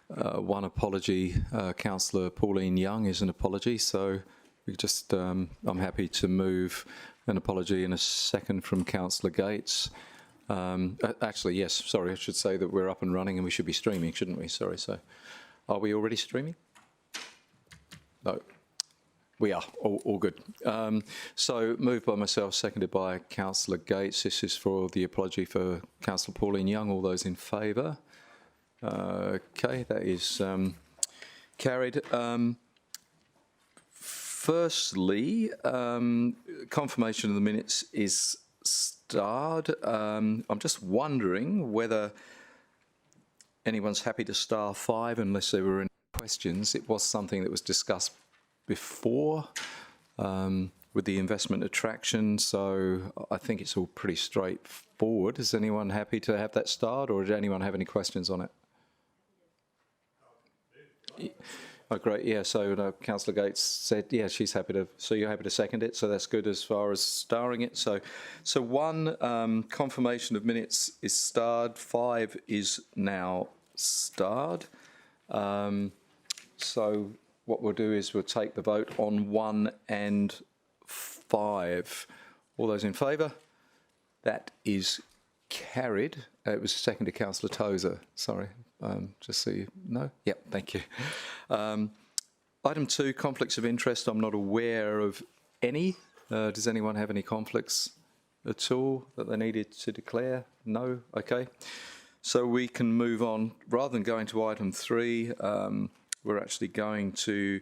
one apology. Councillor Pauline Young is an apology, so we just I'm happy to move an apology in a second from Councillor Gates. Actually, yes, sorry, I should say that we're up and running and we should be streaming, shouldn't we? Sorry, so are we already streaming? No. We are, all good. So moved by myself, seconded by Councillor Gates. This is for the apology for Councillor Pauline Young. All those in favour? Okay, that is carried. Firstly, confirmation of the minutes is starred. I'm just wondering whether anyone's happy to star 5 unless there were any questions. It was something that was discussed before with the investment attraction, so I think it's all pretty straightforward. Is anyone happy to have that starred, or does anyone have any questions on it? Oh, great, yeah, so Councillor Gates said, yeah, she's happy to, so you're happy to second it, so that's good as far as starring it. So one, confirmation of minutes is starred, 5 is now starred. So what we'll do is we'll take the vote on 1 and 5. All those in favour? That is carried. It was seconded to Councillor Tozer. Sorry, just so you know. Yep, thank you. Item 2, conflicts of interest. I'm not aware of any. Does anyone have any conflicts at all that they needed to declare? No? Okay. So we can move on. Rather than going to item 3, we're actually going to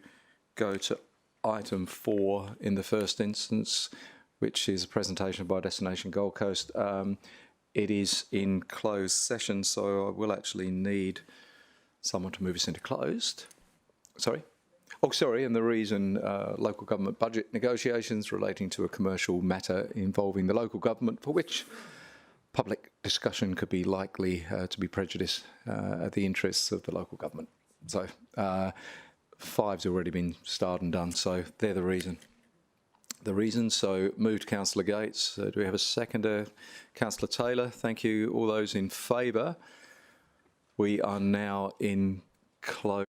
go to item 4 in the first instance, which is a presentation by Destination Gold Coast. It is in closed session, so I will actually need someone to move us into closed. Sorry? Oh, sorry, and the reason, local government budget negotiations relating to a commercial matter involving the local government, for which public discussion could be likely to be prejudiced at the interests of the local government. So 5's already been starred and done, so they're the reason. So moved Councillor Gates. Do we have a seconder? Councillor Taylor, thank you. All those in favour? We are now in close.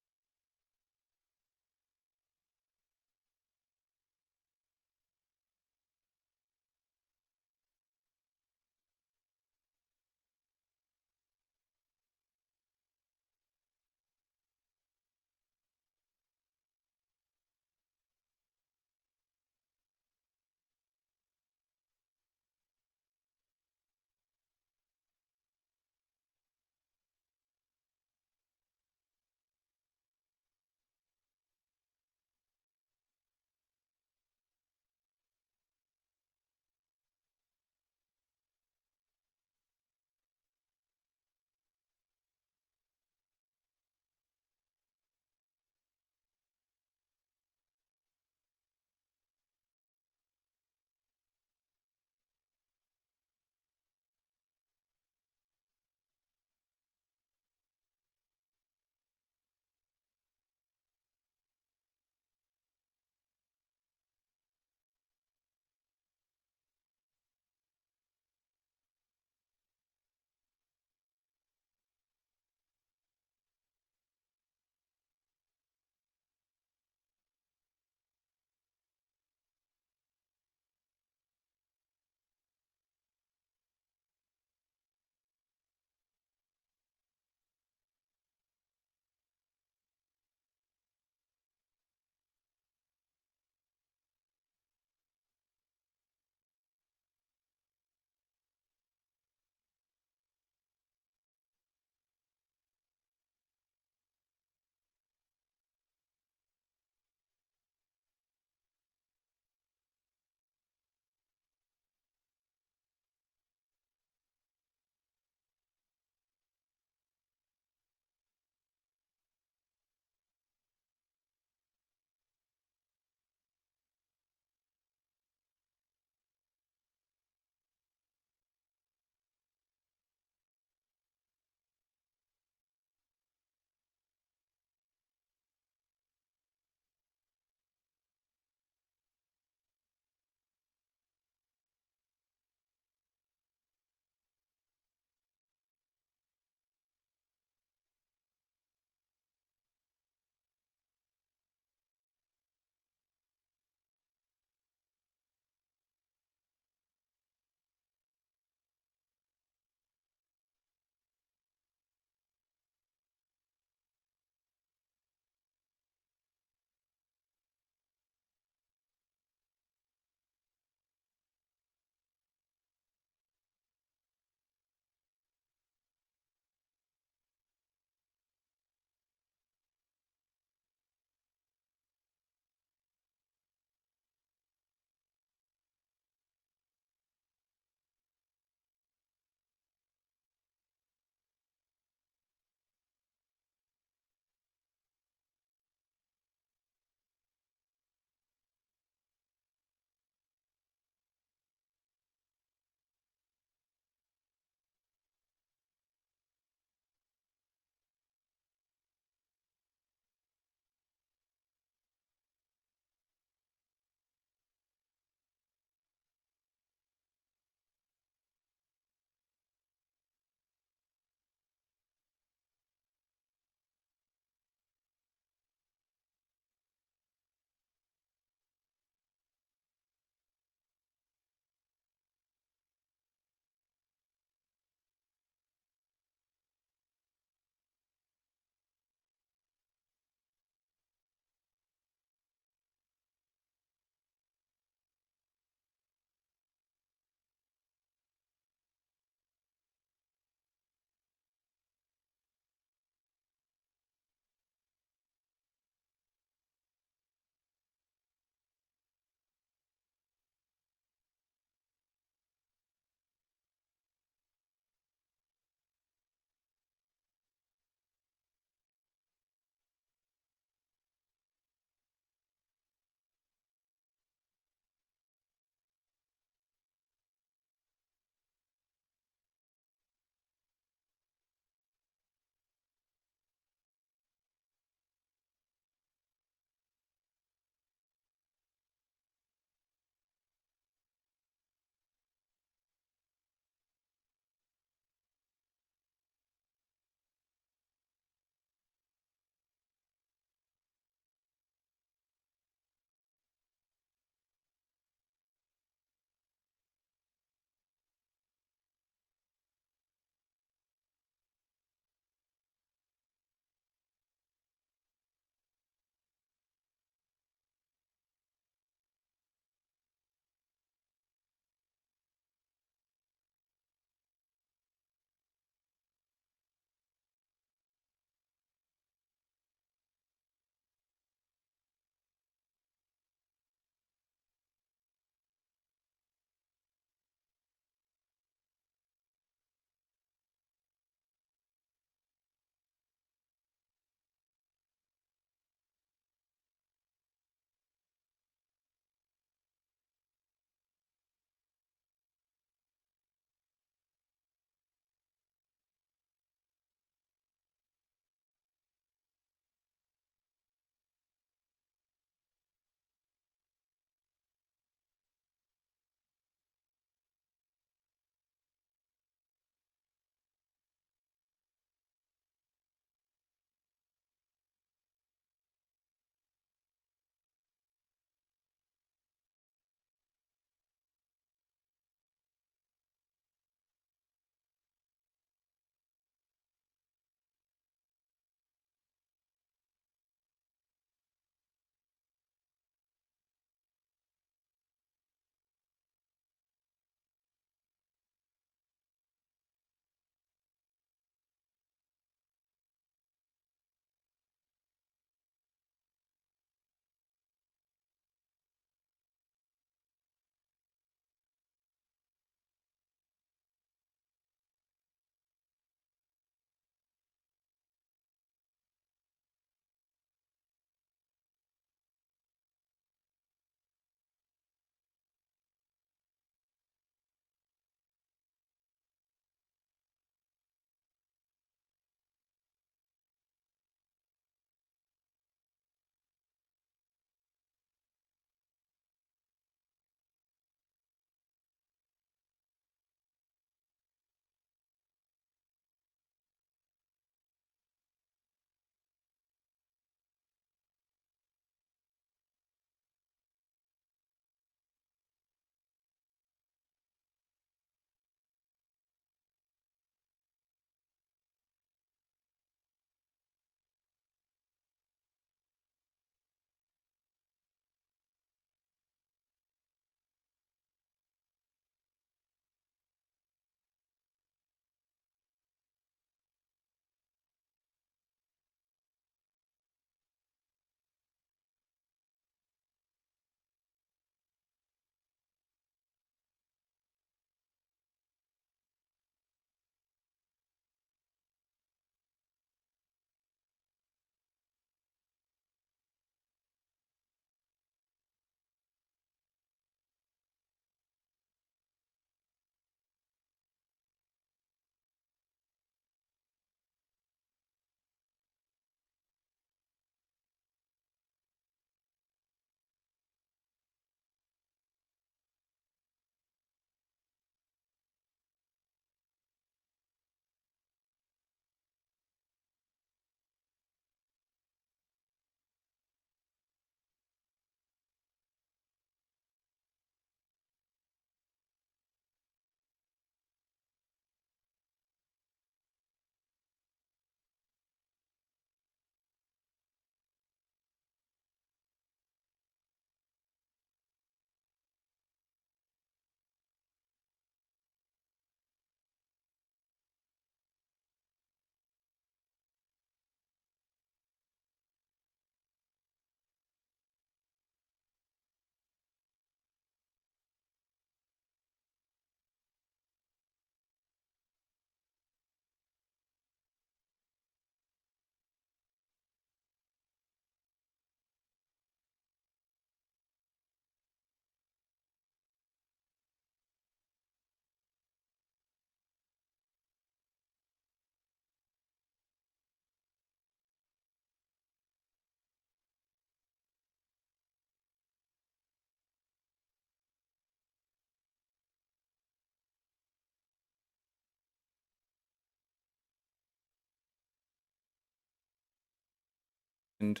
and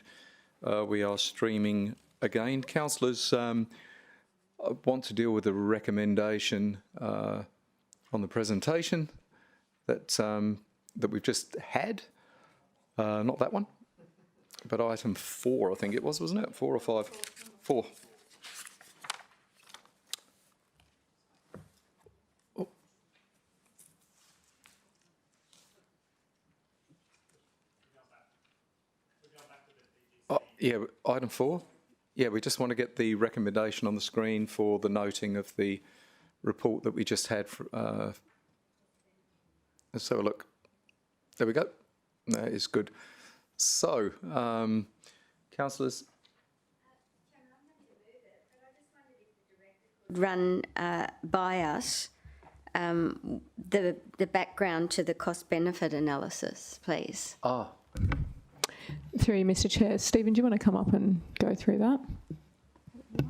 we are streaming again. Councillors, I want to deal with the recommendation on the presentation that that we've just had. Not that one, but item 4, I think it was, wasn't it? 4 or 5? 4. Yeah, item 4. Yeah, we just want to get the recommendation on the screen for the noting of the report that we just had. Let's have a look. There we go. That is good. So, councillors. Run by us the background to the cost-benefit analysis, please. Through you, Mr. Chair. Stephen, do you want to come up and go through that? Do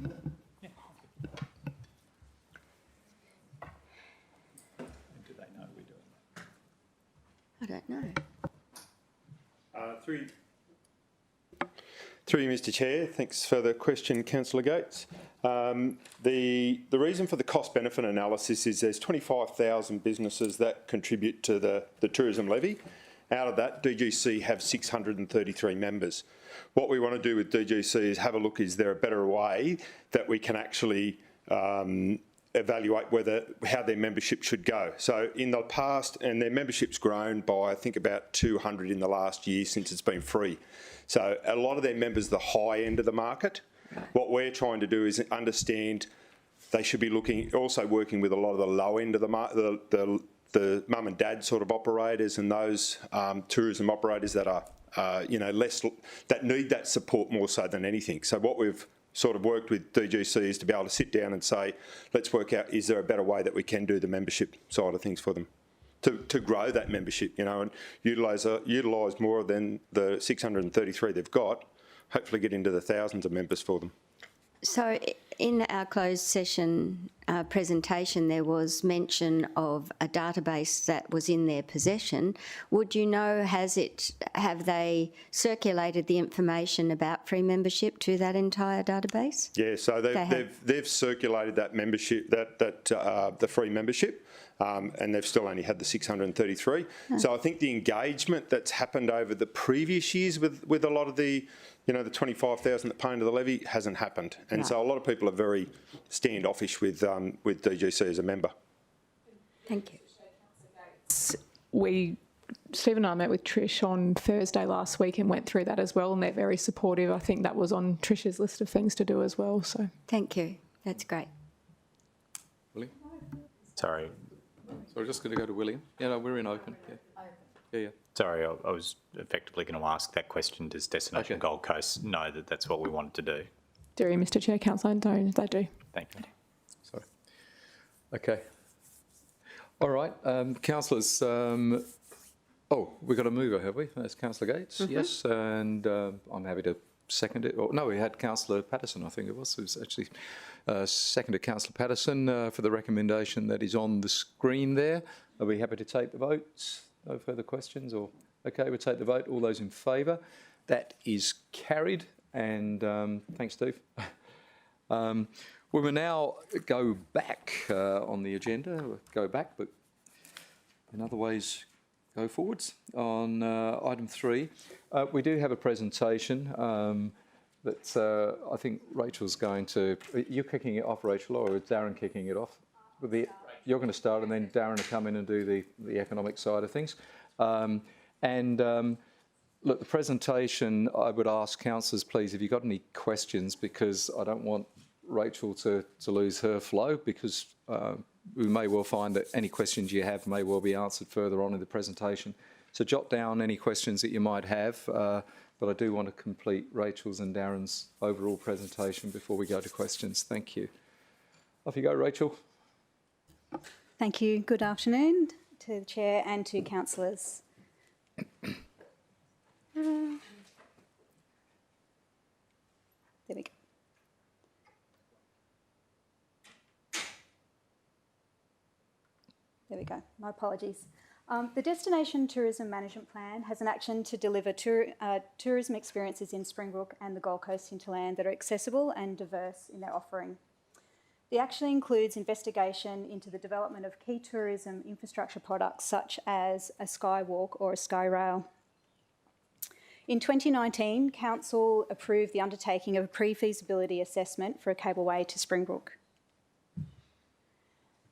they know we're doing that? I don't know. Through you, Mr. Chair. Thanks for the question, Councillor Gates. The reason for the cost-benefit analysis is there's 25,000 businesses that contribute to the tourism levy. Out of that, DGC have 633 members. What we want to do with DGC is have a look, is there a better way that we can actually evaluate how their membership should go. So in the past, and their membership's grown by, I think, about 200 in the last year since it's been free. So a lot of their members are the high end of the market. What we're trying to do is understand they should be also working with a lot of the low end of the market, the mum and dad sort of operators and those tourism operators that are, that need that support more so than anything. So what we've sort of worked with DGC is to be able to sit down and say, let's work out, is there a better way that we can do the membership side of things for them to grow that membership, and utilise more than the 633 they've got, hopefully get into the thousands of members for them. So in our closed session presentation, there was mention of a database that was in their possession. Would you know, have they circulated the information about free membership to that entire database? Yeah, so they've circulated that membership, the free membership, and they've still only had the 633. So I think the engagement that's happened over the previous years with a lot of the the 25,000 that pay into the levy hasn't happened. And so a lot of people are very standoffish with DGC as a member. Thank you. Steve and I met with Trish on Thursday last week and went through that as well, and they're very supportive. I think that was on Trish's list of things to do as well. So thank you. That's great. William? Sorry. So we're just going to go to William. Yeah, no, we're in open. Yeah. Sorry, I was effectively going to ask that question. Does Destination Gold Coast know that that's what we wanted to do? Do you, Mr. Chair, Councillor Anthony? They do. Thank you. Sorry. Okay. All right, councillors. We've got a mover, have we? That's Councillor Gates. Yes, and I'm happy to second it. No, we had Councillor Patterson, I think it was. It was actually seconded Councillor Patterson for the recommendation that is on the screen there. Are we happy to take the votes? No further questions? Or okay, we'll take the vote. All those in favour? That is carried. And thanks, Steve. We will now go back on the agenda. We'll go back, but in other ways, go forwards. On item 3, we do have a presentation that I think Rachel's going to. You're kicking it off, Rachel, or is Darren kicking it off? You're going to start, and then Darren will come in and do the economic side of things. Look, the presentation, I would ask councillors, please, if you've got any questions, because I don't want Rachel to lose her flow, because we may well find that any questions you have may well be answered further on in the presentation. So jot down any questions that you might have, but I do want to complete Rachel's and Darren's overall presentation before we go to questions. Thank you. Off you go, Rachel. Thank you. Good afternoon to the Chair and to councillors. There we go. There we go. My apologies. The Destination Tourism Management Plan has an action to deliver tourism experiences in Springbrook and the Gold Coast hinterland that are accessible and diverse in their offering. The action includes investigation into the development of key tourism infrastructure products such as a skywalk or a sky rail. In 2019, Council approved the undertaking of a pre-feasibility assessment for a cableway to Springbrook.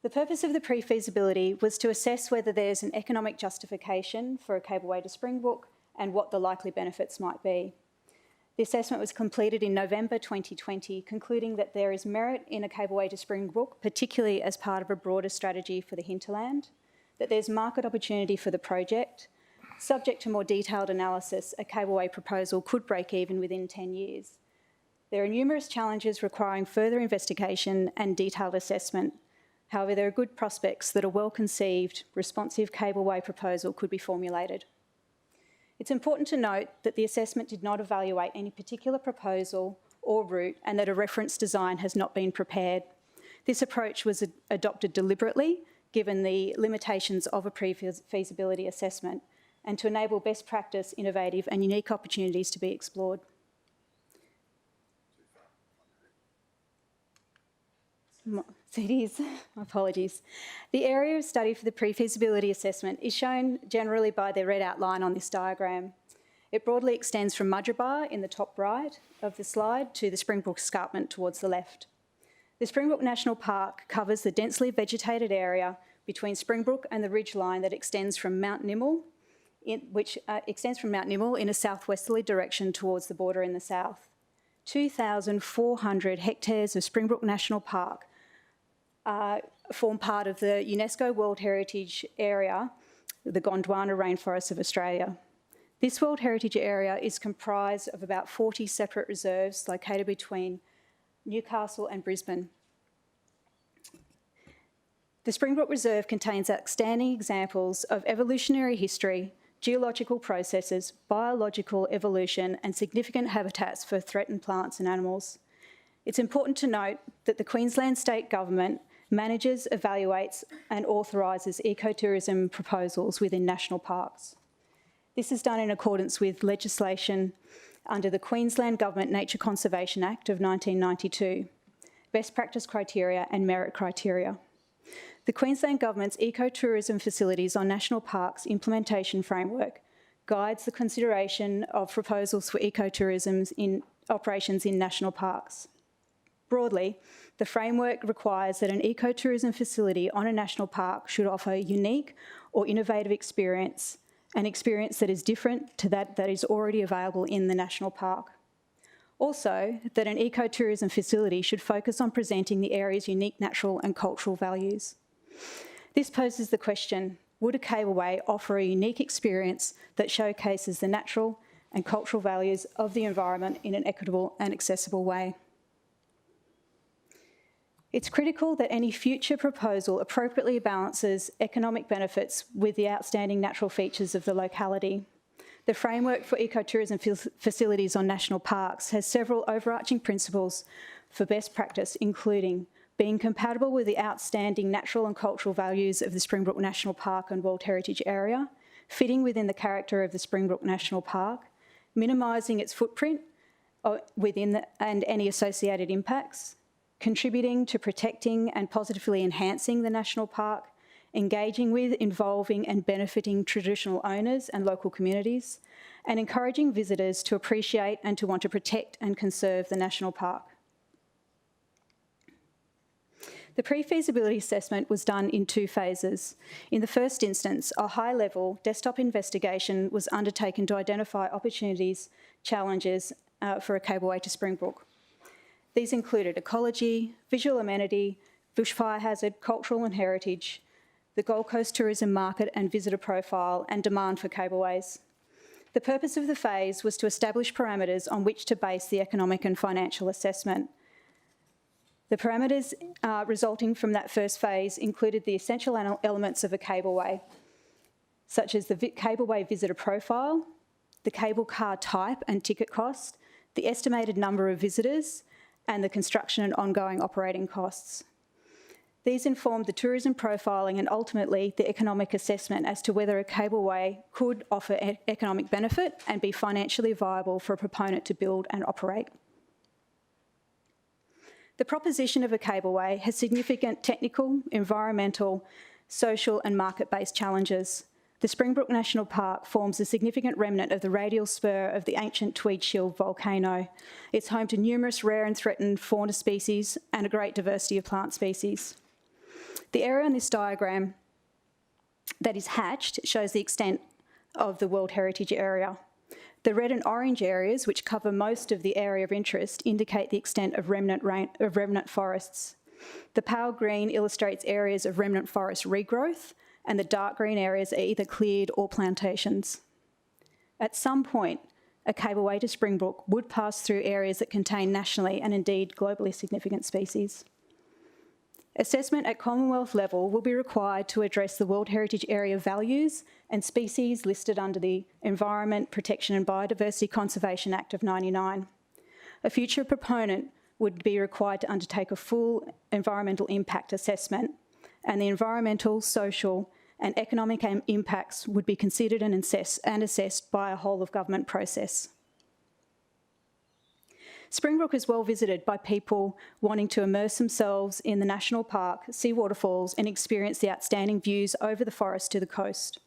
The purpose of the pre-feasibility was to assess whether there's an economic justification for a cableway to Springbrook and what the likely benefits might be. The assessment was completed in November 2020, concluding that there is merit in a cableway to Springbrook, particularly as part of a broader strategy for the hinterland, that there's market opportunity for the project. Subject to more detailed analysis, a cableway proposal could break even within 10 years. There are numerous challenges requiring further investigation and detailed assessment. However, there are good prospects that a well-conceived, responsive cableway proposal could be formulated. It's important to note that the assessment did not evaluate any particular proposal or route and that a reference design has not been prepared. This approach was adopted deliberately, given the limitations of a pre-feasibility assessment, and to enable best practice, innovative and unique opportunities to be explored. It is, apologies. The area of study for the pre-feasibility assessment is shown generally by the red outline on this diagram. It broadly extends from Mudgeeraba in the top right of the slide to the Springbrook Escarpment towards the left. The Springbrook National Park covers the densely vegetated area between Springbrook and the ridgeline that extends from Mount Nimmo, in a southwesterly direction towards the border in the south. 2,400 hectares of Springbrook National Park form part of the UNESCO World Heritage Area, the Gondwana Rainforest of Australia. This World Heritage Area is comprised of about 40 separate reserves located between Newcastle and Brisbane. The Springbrook Reserve contains outstanding examples of evolutionary history, geological processes, biological evolution and significant habitats for threatened plants and animals. It's important to note that the Queensland State Government manages, evaluates and authorises ecotourism proposals within national parks. This is done in accordance with legislation under the Queensland Government Nature Conservation Act of 1992, best practice criteria and merit criteria. The Queensland Government's ecotourism facilities on national parks implementation framework guides the consideration of proposals for ecotourism in operations in national parks. Broadly, the framework requires that an ecotourism facility on a national park should offer a unique or innovative experience, an experience that is different to that is already available in the national park. Also, that an ecotourism facility should focus on presenting the area's unique natural and cultural values. This poses the question, would a cableway offer a unique experience that showcases the natural and cultural values of the environment in an equitable and accessible way? It's critical that any future proposal appropriately balances economic benefits with the outstanding natural features of the locality. The framework for ecotourism facilities on national parks has several overarching principles for best practice, including being compatible with the outstanding natural and cultural values of the Springbrook National Park and World Heritage Area, fitting within the character of the Springbrook National Park, minimising its footprint and any associated impacts, contributing to protecting and positively enhancing the national park, engaging with, involving and benefiting traditional owners and local communities, and encouraging visitors to appreciate and to want to protect and conserve the national park. The pre-feasibility assessment was done in two phases. In the first instance, a high-level desktop investigation was undertaken to identify opportunities, challenges for a cableway to Springbrook. These included ecology, visual amenity, bushfire hazard, cultural and heritage, the Gold Coast tourism market and visitor profile, and demand for cableways. The purpose of the phase was to establish parameters on which to base the economic and financial assessment. The parameters resulting from that first phase included the essential elements of a cableway, such as the cableway visitor profile, the cable car type and ticket cost, the estimated number of visitors, and the construction and ongoing operating costs. These informed the tourism profiling and ultimately the economic assessment as to whether a cableway could offer economic benefit and be financially viable for a proponent to build and operate. The proposition of a cableway has significant technical, environmental, social and market-based challenges. The Springbrook National Park forms a significant remnant of the radial spur of the ancient Tweed Shield volcano. It's home to numerous rare and threatened fauna species and a great diversity of plant species. The area on this diagram that is hatched shows the extent of the World Heritage Area. The red and orange areas, which cover most of the area of interest, indicate the extent of remnant forests. The pale green illustrates areas of remnant forest regrowth, and the dark green areas are either cleared or plantations. At some point, a cableway to Springbrook would pass through areas that contain nationally and indeed globally significant species. Assessment at Commonwealth level will be required to address the World Heritage Area values and species listed under the Environment Protection and Biodiversity Conservation Act of '99. A future proponent would be required to undertake a full environmental impact assessment, and the environmental, social and economic impacts would be considered and assessed by a whole-of-government process. Springbrook is well visited by people wanting to immerse themselves in the national park, see waterfalls and experience the outstanding views over the forest to the coast.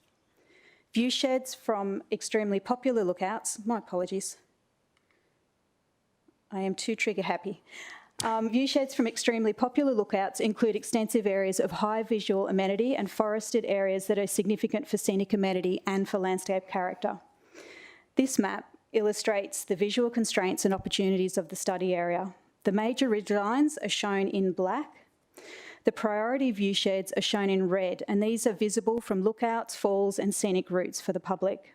View sheds from extremely popular lookouts, my apologies, I am too trigger happy. View sheds from extremely popular lookouts include extensive areas of high visual amenity and forested areas that are significant for scenic amenity and for landscape character. This map illustrates the visual constraints and opportunities of the study area. The major ridgelines are shown in black. The priority view sheds are shown in red, and these are visible from lookouts, falls and scenic routes for the public.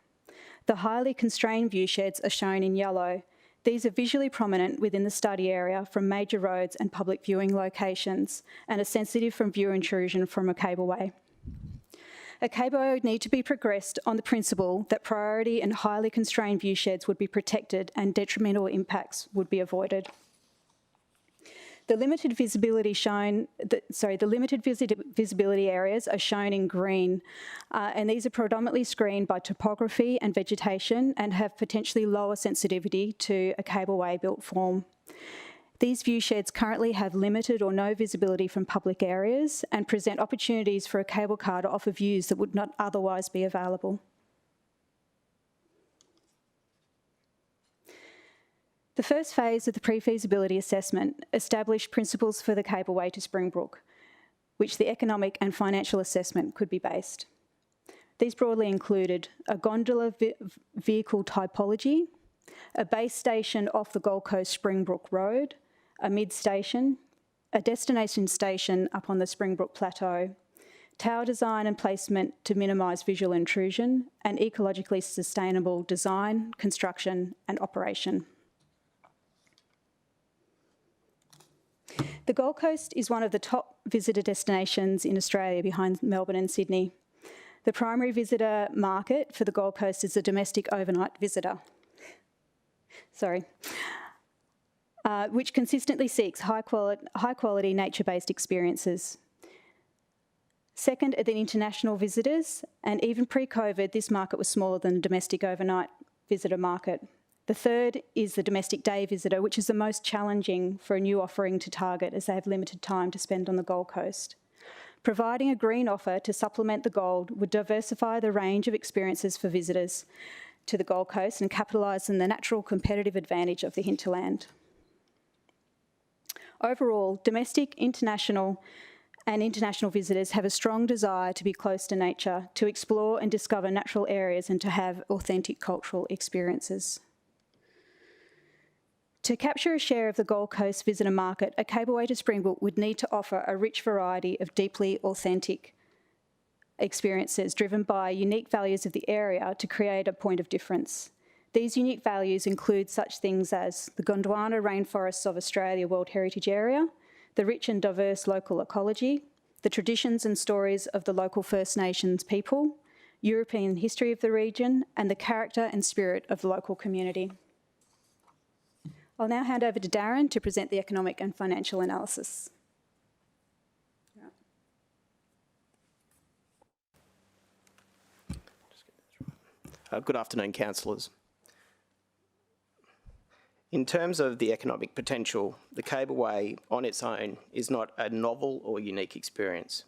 The highly constrained view sheds are shown in yellow. These are visually prominent within the study area from major roads and public viewing locations and are sensitive from viewer intrusion from a cableway. A cableway would need to be progressed on the principle that priority and highly constrained view sheds would be protected and detrimental impacts would be avoided. The limited visibility areas are shown in green, and these are predominantly screened by topography and vegetation and have potentially lower sensitivity to a cableway built form. These view sheds currently have limited or no visibility from public areas and present opportunities for a cable car to offer views that would not otherwise be available. The first phase of the pre-feasibility assessment established principles for the cableway to Springbrook, which the economic and financial assessment could be based. These broadly included a gondola vehicle typology, a base station off the Gold Coast Springbrook Road, a mid-station, a destination station up on the Springbrook Plateau, tower design and placement to minimise visual intrusion, and ecologically sustainable design, construction and operation. The Gold Coast is one of the top visitor destinations in Australia behind Melbourne and Sydney. The primary visitor market for the Gold Coast is the domestic overnight visitor. Which consistently seeks high quality nature-based experiences. Second are the international visitors, and even pre-COVID, this market was smaller than the domestic overnight visitor market. The third is the domestic day visitor, which is the most challenging for a new offering to target as they have limited time to spend on the Gold Coast. Providing a green offer to supplement the gold would diversify the range of experiences for visitors to the Gold Coast and capitalise on the natural competitive advantage of the hinterland. Overall, domestic, international visitors have a strong desire to be close to nature, to explore and discover natural areas and to have authentic cultural experiences. To capture a share of the Gold Coast visitor market, a cableway to Springbrook would need to offer a rich variety of deeply authentic experiences driven by unique values of the area to create a point of difference. These unique values include such things as the Gondwana Rainforests of Australia World Heritage Area, the rich and diverse local ecology, the traditions and stories of the local First Nations people, European history of the region, and the character and spirit of the local community. I'll now hand over to Darren to present the economic and financial analysis. Good afternoon, councillors. In terms of the economic potential, the cableway on its own is not a novel or unique experience.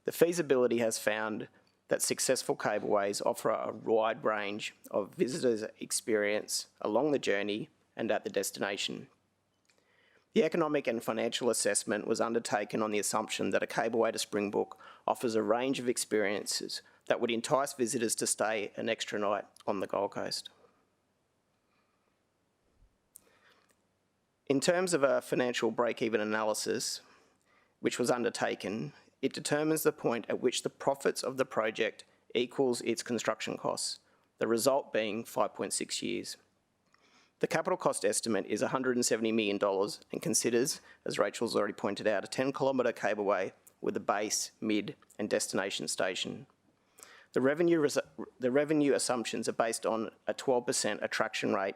The feasibility has found that successful cableways offer a wide range of visitors' experience along the journey and at the destination. The economic and financial assessment was undertaken on the assumption that a cableway to Springbrook offers a range of experiences that would entice visitors to stay an extra night on the Gold Coast. In terms of a financial break-even analysis, which was undertaken, it determines the point at which the profits of the project equals its construction costs, the result being 5.6 years. The capital cost estimate is $170 million and considers, as Rachel's already pointed out, a 10-kilometre cableway with a base, mid and destination station. The revenue assumptions are based on a 12% attraction rate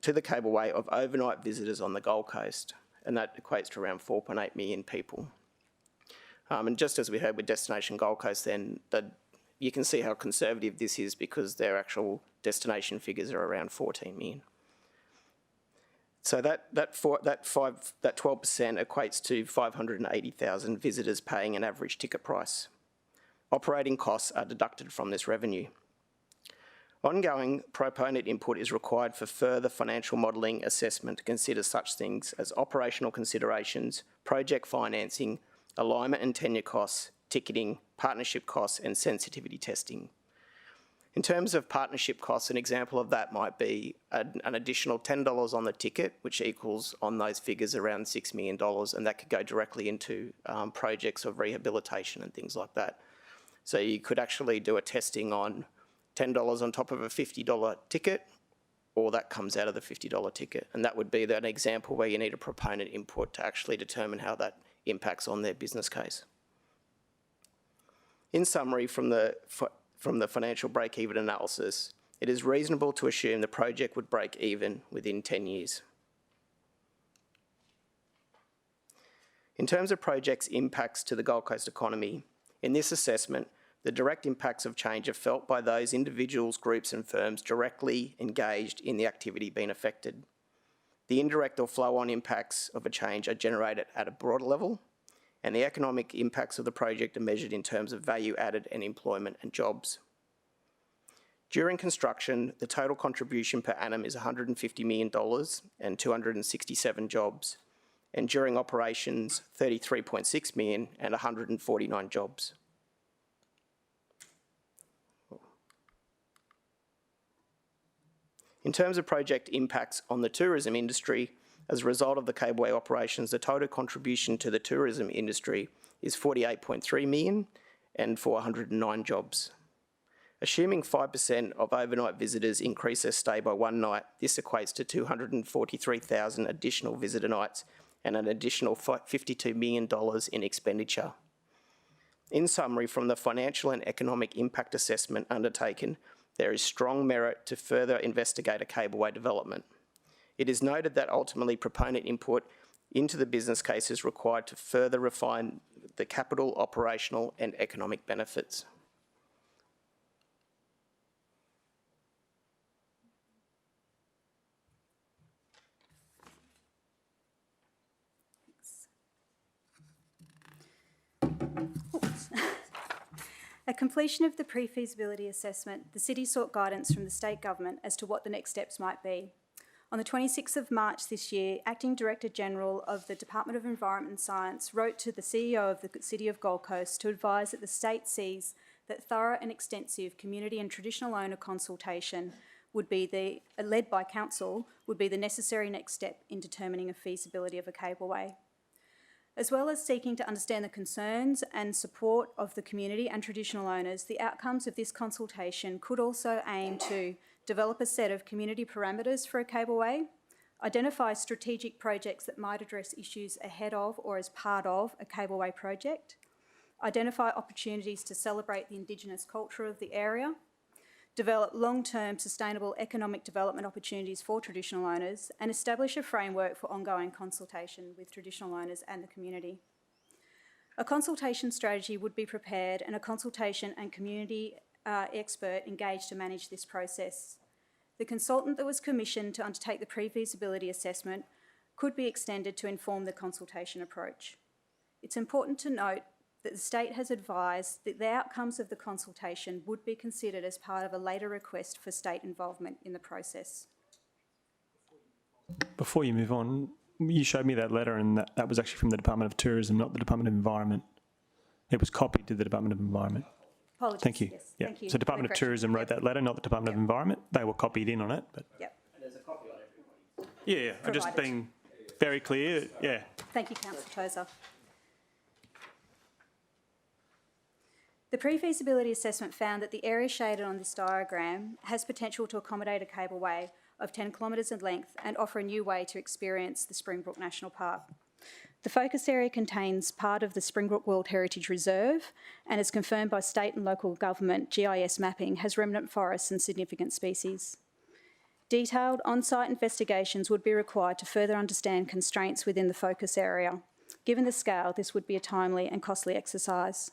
to the cableway of overnight visitors on the Gold Coast, and that equates to around 4.8 million people. And just as we heard with Destination Gold Coast then, you can see how conservative this is because their actual destination figures are around 14 million. So that 12% equates to 580,000 visitors paying an average ticket price. Operating costs are deducted from this revenue. Ongoing proponent input is required for further financial modelling assessment to consider such things as operational considerations, project financing, alignment and tenure costs, ticketing, partnership costs and sensitivity testing. In terms of partnership costs, an example of that might be an additional $10 on the ticket, which equals on those figures around $6 million, and that could go directly into projects of rehabilitation and things like that. So you could actually do a testing on $10 on top of a $50 ticket, or that comes out of the $50 ticket. And that would be an example where you need a proponent input to actually determine how that impacts on their business case. In summary, from the financial break-even analysis, it is reasonable to assume the project would break even within 10 years. In terms of projects' impacts to the Gold Coast economy, in this assessment, the direct impacts of change are felt by those individuals, groups and firms directly engaged in the activity being affected. The indirect or flow-on impacts of a change are generated at a broader level, and the economic impacts of the project are measured in terms of value added and employment and jobs. During construction, the total contribution per annum is $150 million and 267 jobs, and during operations, 33.6 million and 149 jobs. In terms of project impacts on the tourism industry, as a result of the cableway operations, the total contribution to the tourism industry is 48.3 million and 409 jobs. Assuming 5% of overnight visitors increase their stay by one night, this equates to 243,000 additional visitor nights and an additional $52 million in expenditure. In summary, from the financial and economic impact assessment undertaken, there is strong merit to further investigate a cableway development. It is noted that ultimately proponent input into the business case is required to further refine the capital, operational and economic benefits. At completion of the pre-feasibility assessment, the City sought guidance from the State Government as to what the next steps might be. On the 26th of March this year, Acting Director General of the Department of Environment and Science wrote to the CEO of the City of Gold Coast to advise that the State sees that thorough and extensive community and traditional owner consultation would be led by Council would be the necessary next step in determining a feasibility of a cableway. As well as seeking to understand the concerns and support of the community and traditional owners, the outcomes of this consultation could also aim to develop a set of community parameters for a cableway, identify strategic projects that might address issues ahead of or as part of a cableway project, identify opportunities to celebrate the Indigenous culture of the area, develop long-term sustainable economic development opportunities for traditional owners, and establish a framework for ongoing consultation with traditional owners and the community. A consultation strategy would be prepared, and a consultation and community expert engaged to manage this process. The consultant that was commissioned to undertake the pre-feasibility assessment could be extended to inform the consultation approach. It's important to note that the state has advised that the outcomes of the consultation would be considered as part of a later request for state involvement in the process. Before you move on, you showed me that letter, and that was actually from the Department of Tourism, not the Department of Environment. It was copied to the Department of Environment. Apologies. Thank you. Yes, Yeah. thank you. So Department of Tourism wrote that letter, not the Department of Environment. They were copied in on it, but Yep. yeah, I'm just Provided. being very clear. Yeah. Thank you, Councillor Tozer. The pre-feasibility assessment found that the area shaded on this diagram has potential to accommodate a cableway of 10 kilometres in length and offer a new way to experience the Springbrook National Park. The focus area contains part of the Springbrook World Heritage Reserve and is confirmed by state and local government GIS mapping has remnant forests and significant species. Detailed on-site investigations would be required to further understand constraints within the focus area. Given the scale, this would be a timely and costly exercise.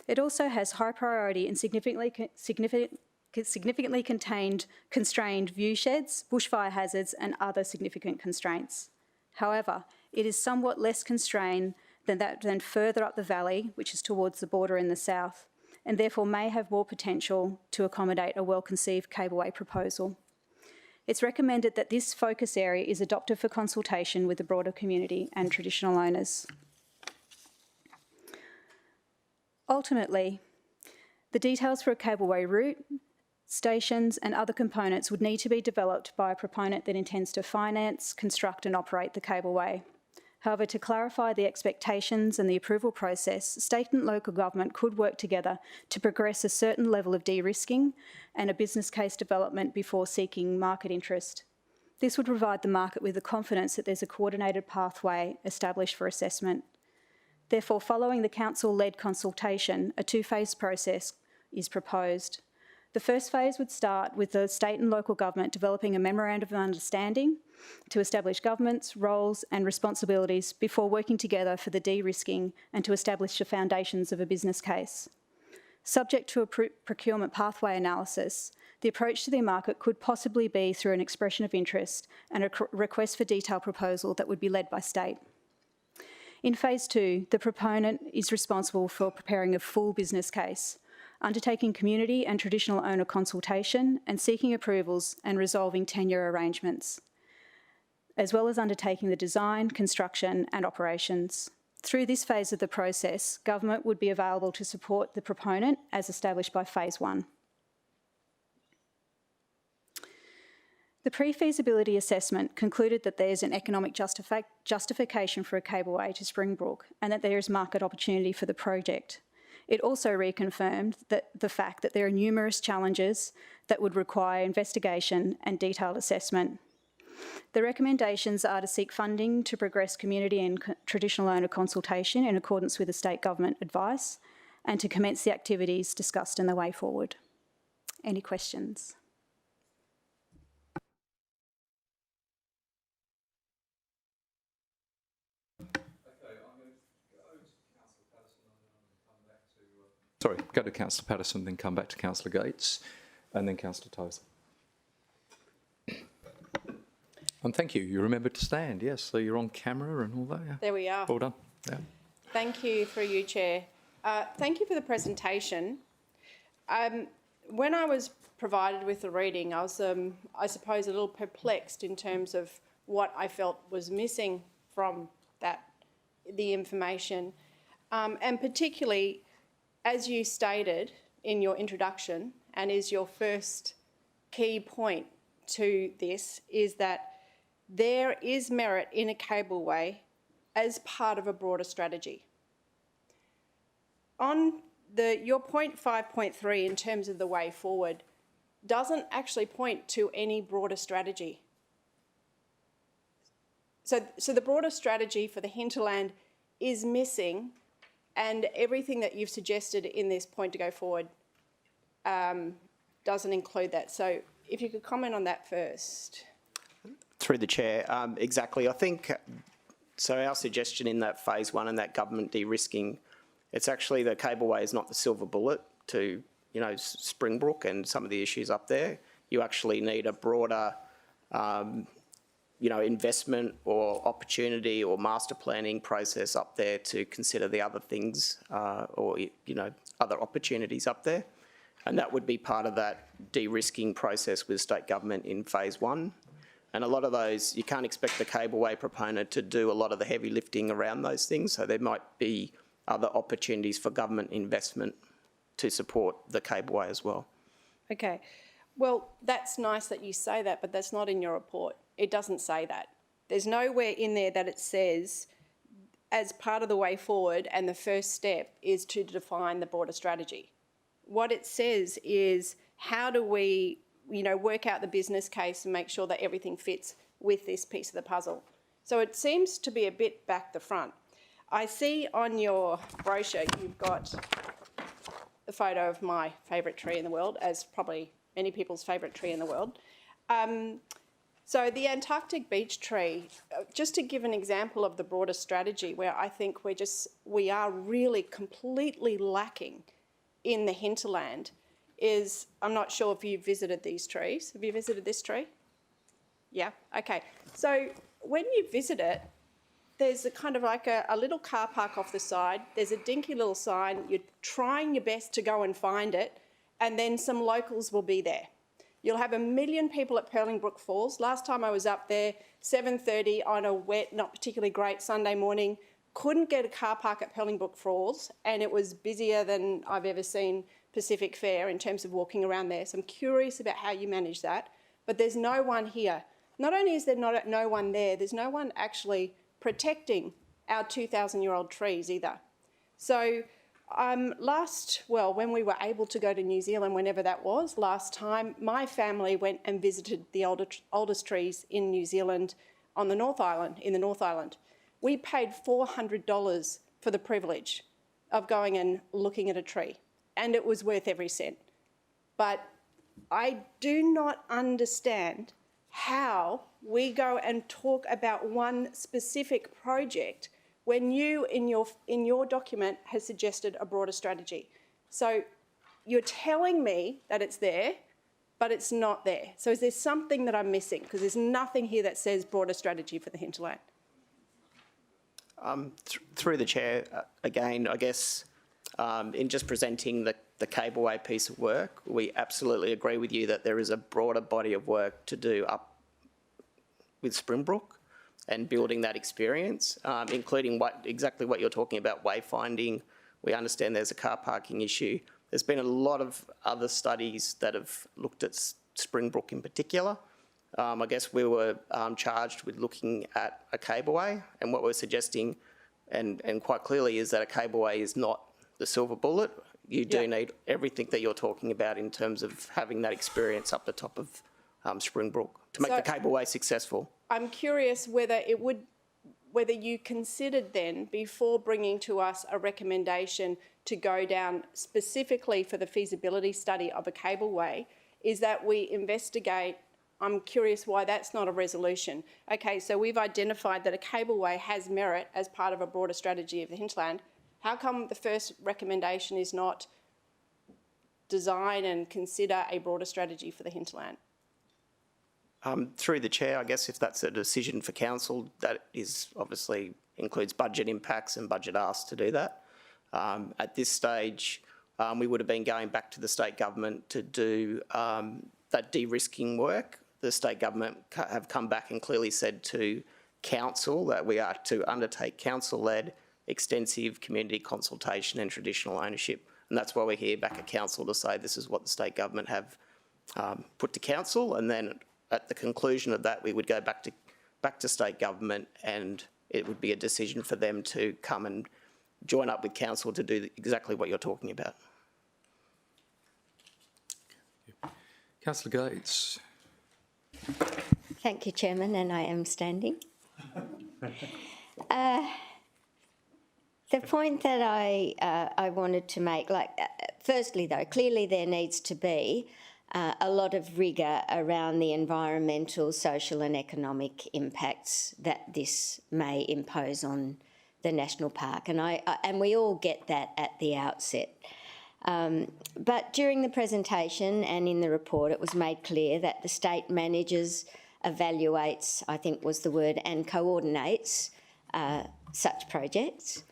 It also has high priority and significantly constrained view sheds, bushfire hazards and other significant constraints. However, it is somewhat less constrained than further up the valley, which is towards the border in the south, and therefore may have more potential to accommodate a well-conceived cableway proposal. It's recommended that this focus area is adopted for consultation with the broader community and traditional owners. Ultimately, the details for a cableway route, stations and other components would need to be developed by a proponent that intends to finance, construct and operate the cableway. However, to clarify the expectations and the approval process, state and local government could work together to progress a certain level of de-risking and a business case development before seeking market interest. This would provide the market with the confidence that there's a coordinated pathway established for assessment. Therefore, following the council-led consultation, a two-phase process is proposed. The first phase would start with the state and local government developing a memorandum of understanding to establish governments, roles and responsibilities before working together for the de-risking and to establish the foundations of a business case. Subject to a procurement pathway analysis, the approach to the market could possibly be through an expression of interest and a request for detailed proposal that would be led by state. In phase two, the proponent is responsible for preparing a full business case, undertaking community and traditional owner consultation and seeking approvals and resolving tenure arrangements, as well as undertaking the design, construction and operations. Through this phase of the process, government would be available to support the proponent as established by phase one. The pre-feasibility assessment concluded that there is an economic justification for a cableway to Springbrook and that there is market opportunity for the project. It also reconfirmed that the fact that there are numerous challenges that would require investigation and detailed assessment. The recommendations are to seek funding to progress community and traditional owner consultation in accordance with the state government advice and to commence the activities discussed in the way forward. Any questions? Sorry, go to Councillor Patterson, then come back to Councillor Gates, and then Councillor Tozer. And thank you. You remembered to stand, yes. So you're on camera and all that. Yeah. There we are. Well done. Yeah. Thank you, through you, Chair. Thank you for the presentation. When I was provided with the reading, I was, I suppose, a little perplexed in terms of what I felt was missing from the information, and particularly, as you stated in your introduction, and is your first key point to this, is that there is merit in a cableway as part of a broader strategy. On your point 5.3 in terms of the way forward doesn't actually point to any broader strategy. So the broader strategy for the hinterland is missing, and everything that you've suggested in this point to go forward doesn't include that. So if you could comment on that first. Through the chair, exactly. I think, so our suggestion in that phase one and that government de-risking, it's actually the cableway is not the silver bullet to Springbrook and some of the issues up there. You actually need a broader, investment or opportunity or master planning process up there to consider the other things or other opportunities up there. And that would be part of that de-risking process with state government in phase 1. And a lot of those, you can't expect the cableway proponent to do a lot of the heavy lifting around those things. So there might be other opportunities for government investment to support the cableway as well. Okay. Well, that's nice that you say that, but that's not in your report. It doesn't say that. There's nowhere in there that it says, as part of the way forward, and the first step is to define the broader strategy. What it says is, how do we, work out the business case and make sure that everything fits with this piece of the puzzle? So it seems to be a bit back the front. I see on your brochure you've got a photo of my favourite tree in the world, as probably many people's favourite tree in the world. So the Antarctic beech tree, just to give an example of the broader strategy where I think we are really completely lacking in the hinterland, is, I'm not sure if you've visited these trees. Have you visited this tree? Yeah, okay. So when you visit it, there's a kind of like a little car park off the side. There's a dinky little sign. You're trying your best to go and find it, and then some locals will be there. You'll have 1 million people at Purlingbrook Falls. Last time I was up there, 7:30 on a wet, not particularly great Sunday morning, couldn't get a car park at Purlingbrook Falls, and it was busier than I've ever seen Pacific Fair in terms of walking around there. So I'm curious about how you manage that. But there's no one here. Not only is there no one there, there's no one actually protecting our 2,000-year-old trees either. So when we were able to go to New Zealand, whenever that was, last time, my family went and visited the oldest trees in New Zealand in the North Island. We paid $400 for the privilege of going and looking at a tree, and it was worth every cent. But I do not understand how we go and talk about one specific project when you, in your document, has suggested a broader strategy. So you're telling me that it's there, but it's not there. So is there something that I'm missing? Because there's nothing here that says broader strategy for the hinterland. Through the chair, again, I guess, in just presenting the cableway piece of work, we absolutely agree with you that there is a broader body of work to do up with Springbrook and building that experience, including exactly what you're talking about, wayfinding. We understand there's a car parking issue. There's been a lot of other studies that have looked at Springbrook in particular. I guess we were charged with looking at a cableway, and what we're suggesting, and quite clearly, is that a cableway is not the silver bullet. You do need everything that you're talking about in terms of having that experience up the top of Springbrook to make the cableway successful. I'm curious whether you considered then, before bringing to us a recommendation to go down specifically for the feasibility study of a cableway, is that we investigate. I'm curious why that's not a resolution. Okay, so we've identified that a cableway has merit as part of a broader strategy of the hinterland. How come the first recommendation is not design and consider a broader strategy for the hinterland? Through the chair, I guess if that's a decision for council, that is obviously includes budget impacts and budget asks to do that. At this stage, we would have been going back to the state government to do that de-risking work. The state government have come back and clearly said to council that we are to undertake council-led extensive community consultation and traditional ownership. And that's why we're here back at council to say this is what the state government have put to council, and then at the conclusion of that we would go back to state government, and it would be a decision for them to come and join up with council to do exactly what you're talking about. Councillor Gates. Thank you, Chairman, and I am standing. The point that I wanted to make, firstly though, clearly there needs to be a lot of rigour around the environmental, social and economic impacts that this may impose on the national park, and we all get that at the outset. But during the presentation and in the report, it was made clear that the state manages, evaluates, I think was the word, and coordinates such projects.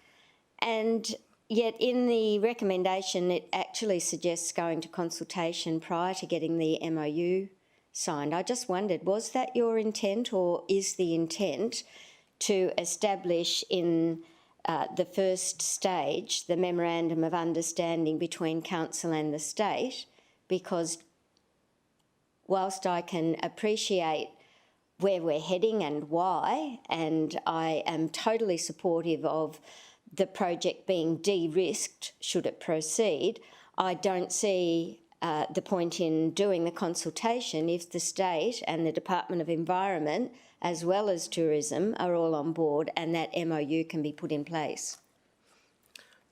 And yet in the recommendation, it actually suggests going to consultation prior to getting the MOU signed. I just wondered, was that your intent, or is the intent to establish in the first stage the memorandum of understanding between council and the state? Because whilst I can appreciate where we're heading and why, and I am totally supportive of the project being de-risked should it proceed, I don't see the point in doing the consultation if the state and the Department of Environment, as well as tourism, are all on board and that MOU can be put in place.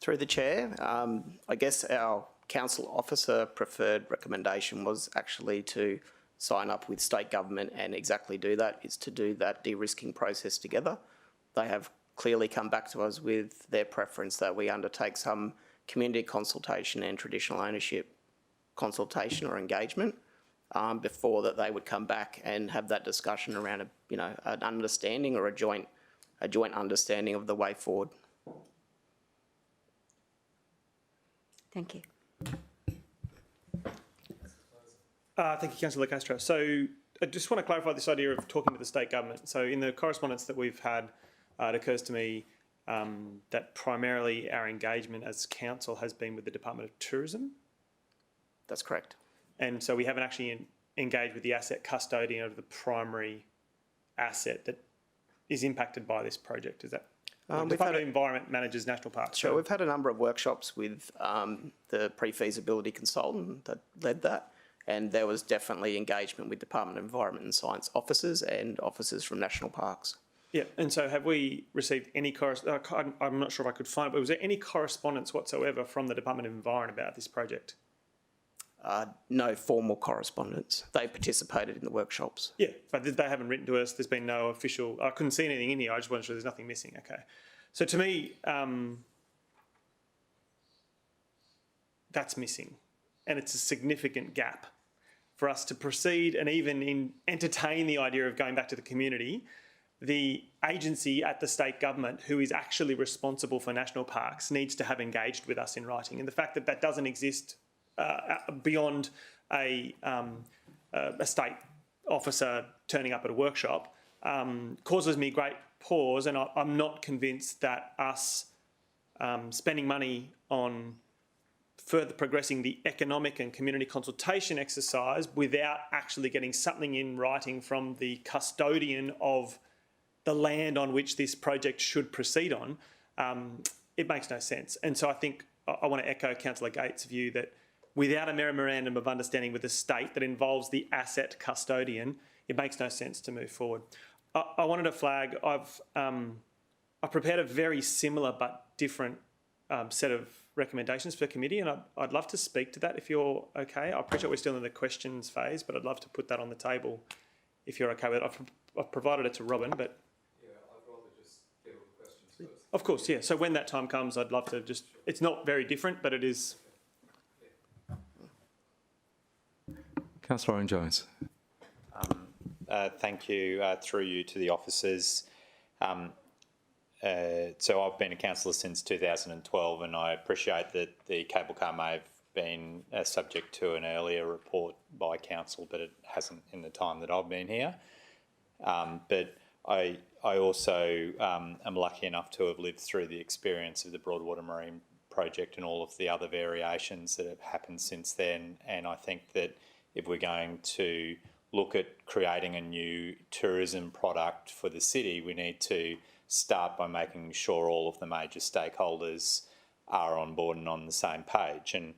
Through the chair, I guess our council officer preferred recommendation was actually to sign up with state government and exactly do that, is to do that de-risking process together. They have clearly come back to us with their preference that we undertake some community consultation and traditional ownership consultation or engagement before that they would come back and have that discussion around an understanding or a joint understanding of the way forward. Thank you. Thank you, Councillor Castro. So I just want to clarify this idea of talking to the state government. So in the correspondence that we've had, it occurs to me that primarily our engagement as council has been with the Department of Tourism. That's correct. And so we haven't actually engaged with the asset custodian of the primary asset that is impacted by this project. Is that? The Department of Environment manages national parks. Sure, we've had a number of workshops with the pre-feasibility consultant that led that, and there was definitely engagement with Department of Environment and Science officers and officers from national parks. Yeah, and so have we received any I'm not sure if I could find it, but was there any correspondence whatsoever from the Department of Environment about this project? No formal correspondence. They participated in the workshops. Yeah, but they haven't written to us. There's been no official... I couldn't see anything in here. I just wanted to sure there's nothing missing. Okay. So to me, that's missing. And it's a significant gap for us to proceed and even entertain the idea of going back to the community. The agency at the state government who is actually responsible for national parks needs to have engaged with us in writing. And the fact that that doesn't exist beyond a state officer turning up at a workshop causes me great pause, and I'm not convinced that us spending money on further progressing the economic and community consultation exercise without actually getting something in writing from the custodian of the land on which this project should proceed on, it makes no sense. And so I think I want to echo Councillor Gates' view that without a memorandum of understanding with the state that involves the asset custodian, it makes no sense to move forward. I wanted to flag, I've prepared a very similar but different set of recommendations for the committee, and I'd love to speak to that if you're okay. I appreciate we're still in the questions phase, but I'd love to put that on the table if you're okay with it. I've provided it to Robin, but... Yeah, I'd rather just get all the questions first. Of course, yeah. So when that time comes, I'd love to just... It's not very different, but it is... Councillor Owen-Jones. Thank you, through you to the officers. So I've been a councillor since 2012, and I appreciate that the cable car may have been subject to an earlier report by council, but it hasn't in the time that I've been here. But I also am lucky enough to have lived through the experience of the Broadwater Marine project and all of the other variations that have happened since then. And I think that if we're going to look at creating a new tourism product for the city, we need to start by making sure all of the major stakeholders are on board and on the same page. And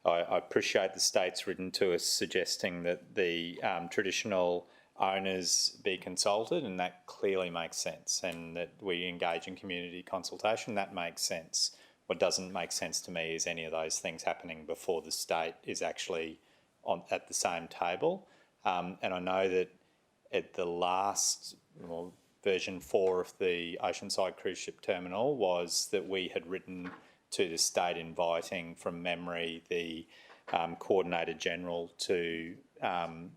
I appreciate the state's written to us suggesting that the traditional owners be consulted, and that clearly makes sense, and that we engage in community consultation, that makes sense. What doesn't make sense to me is any of those things happening before the state is actually at the same table. And I know that at the last, version 4 of the Oceanside Cruise Ship Terminal was that we had written to the state inviting, from memory, the Coordinator General to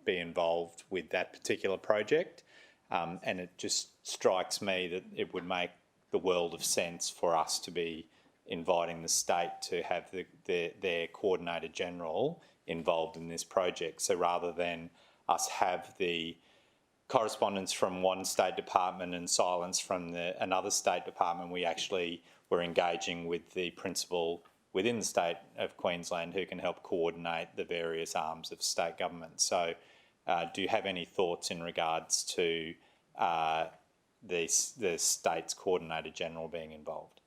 be involved with that particular project. And it just strikes me that it would make the world of sense for us to be inviting the state to have their Coordinator General involved in this project. So rather than us have the correspondence from one state department and silence from another state department, we actually were engaging with the principal within the state of Queensland who can help coordinate the various arms of state government. So do you have any thoughts in regards to the state's Coordinator General being involved?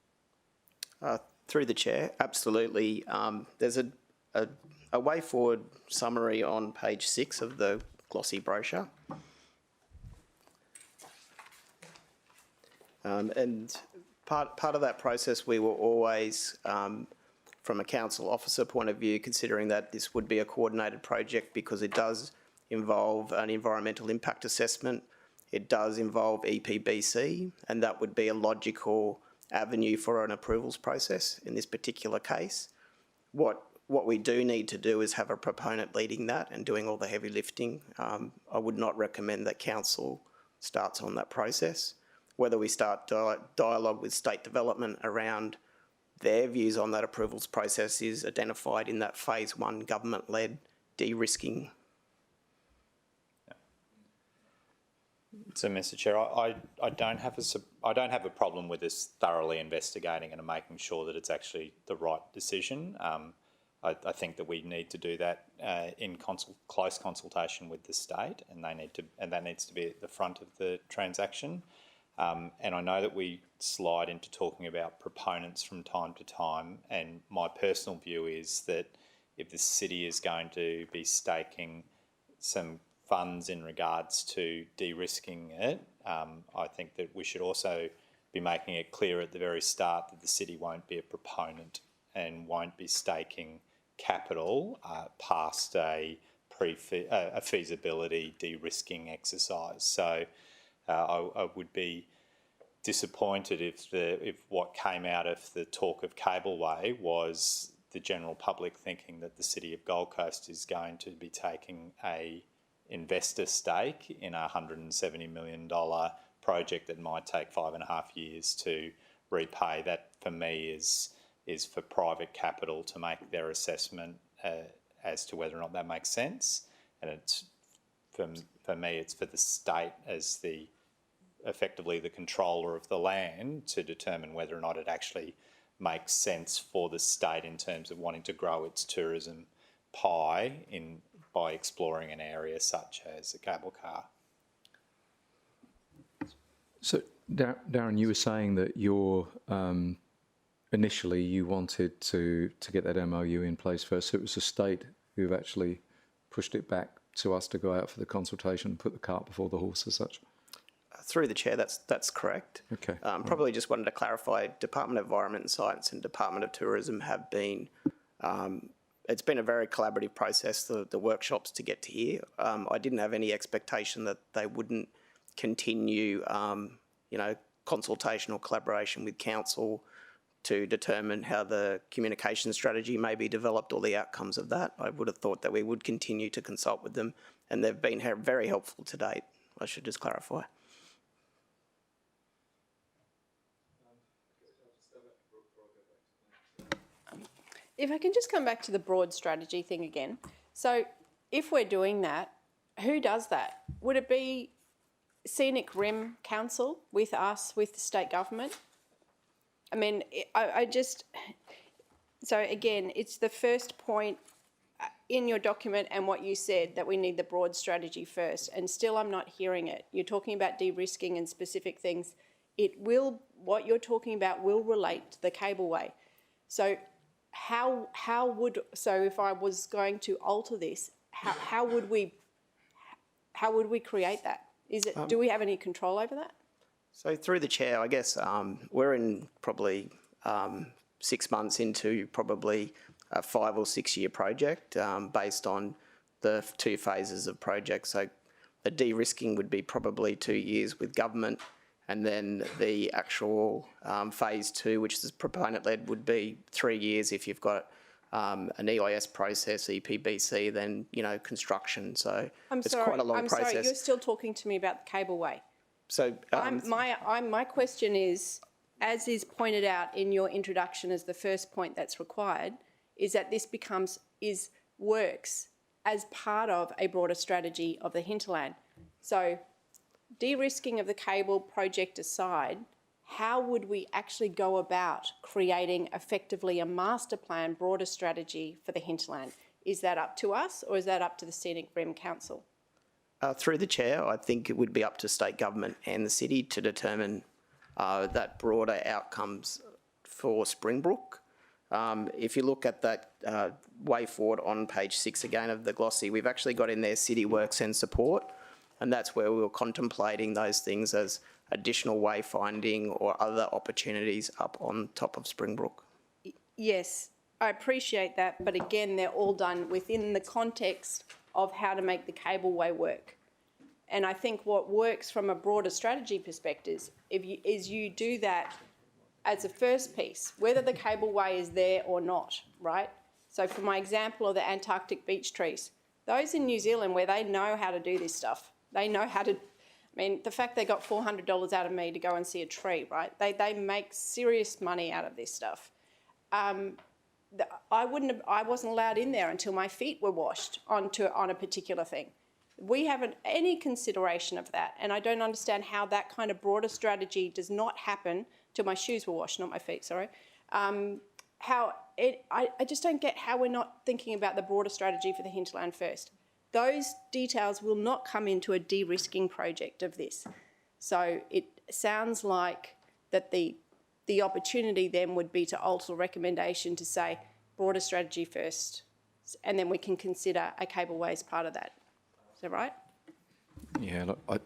Through the chair, absolutely. There's a way forward summary on page 6 of the glossy brochure. And part of that process, we were always, from a council officer point of view, considering that this would be a coordinated project because it does involve an environmental impact assessment. It does involve EPBC, and that would be a logical avenue for an approvals process in this particular case. What we do need to do is have a proponent leading that and doing all the heavy lifting. I would not recommend that council starts on that process. Whether we start dialogue with state development around their views on that approvals process is identified in that phase 1 government-led de-risking. So, Mr. Chair, I don't have a problem with this thoroughly investigating and making sure that it's actually the right decision. I think that we need to do that in close consultation with the state, and that needs to be at the front of the transaction. And I know that we slide into talking about proponents from time to time, and my personal view is that if the city is going to be staking some funds in regards to de-risking it, I think that we should also be making it clear at the very start that the city won't be a proponent and won't be staking capital past a feasibility de-risking exercise. So I would be disappointed if what came out of the talk of Cableway was the general public thinking that the City of Gold Coast is going to be taking a investor stake in a $170 million project that might take 5.5 years to repay. That, for me, is for private capital to make their assessment as to whether or not that makes sense. And it's for me, it's for the state as effectively the controller of the land to determine whether or not it actually makes sense for the state in terms of wanting to grow its tourism pie by exploring an area such as a cable car. So, Darren, you were saying that initially you wanted to get that MOU in place first. So it was the state who've actually pushed it back to us to go out for the consultation and put the cart before the horse as such. Through the chair, that's correct. Okay. Probably just wanted to clarify, Department of Environment and Science and Department of Tourism have been, it's been a very collaborative process, the workshops to get to here. I didn't have any expectation that they wouldn't continue, consultation or collaboration with council to determine how the communication strategy may be developed or the outcomes of that. I would have thought that we would continue to consult with them, and they've been very helpful to date. I should just clarify. If I can just come back to the broad strategy thing again. So if we're doing that, who does that? Would it be Scenic Rim Council with us, with the state government? I mean, so again, it's the first point in your document and what you said that we need the broad strategy first, and still I'm not hearing it. You're talking about de-risking and specific things. What you're talking about will relate to the cableway. So so if I was going to alter this, how would we create that? Do we have any control over that? So through the chair, I guess we're in probably 6 months into probably a 5 or 6 year project based on the 2 phases of project. So the de-risking would be probably 2 years with government, And then the actual phase 2, which is proponent-led, would be 3 years if you've got an EIS process, EPBC, then, construction. So it's quite a long process. I'm sorry, you're still talking to me about the cableway. So My question is, as is pointed out in your introduction as the first point that's required, is that this works as part of a broader strategy of the hinterland. So de-risking of the cable project aside, how would we actually go about creating effectively a master plan, broader strategy for the hinterland? Is that up to us, or is that up to the Scenic Rim Council? through the chair, I think it would be up to state government and the city to determine that broader outcomes for Springbrook. If you look at that way forward on page 6 again of the glossy, we've actually got in there city works and support, and that's where we were contemplating those things as additional wayfinding or other opportunities up on top of Springbrook. Yes, I appreciate that, but again, they're all done within the context of how to make the cableway work. And I think what works from a broader strategy perspective is you do that as a first piece, whether the cableway is there or not, right? So for my example of the Antarctic beech trees, those in New Zealand where they know how to do this stuff, they know how to, I mean, the fact they got $400 out of me to go and see a tree, right? They make serious money out of this stuff. I wasn't allowed in there until my feet were washed on a particular thing. We haven't any consideration of that, and I don't understand how that kind of broader strategy does not happen till my shoes were washed, not my feet, sorry. I just don't get how we're not thinking about the broader strategy for the hinterland first. Those details will not come into a de-risking project of this. So it sounds like that the opportunity then would be to alter recommendation to say broader strategy first, and then we can consider a cableway as part of that. Is that right? Yeah, look,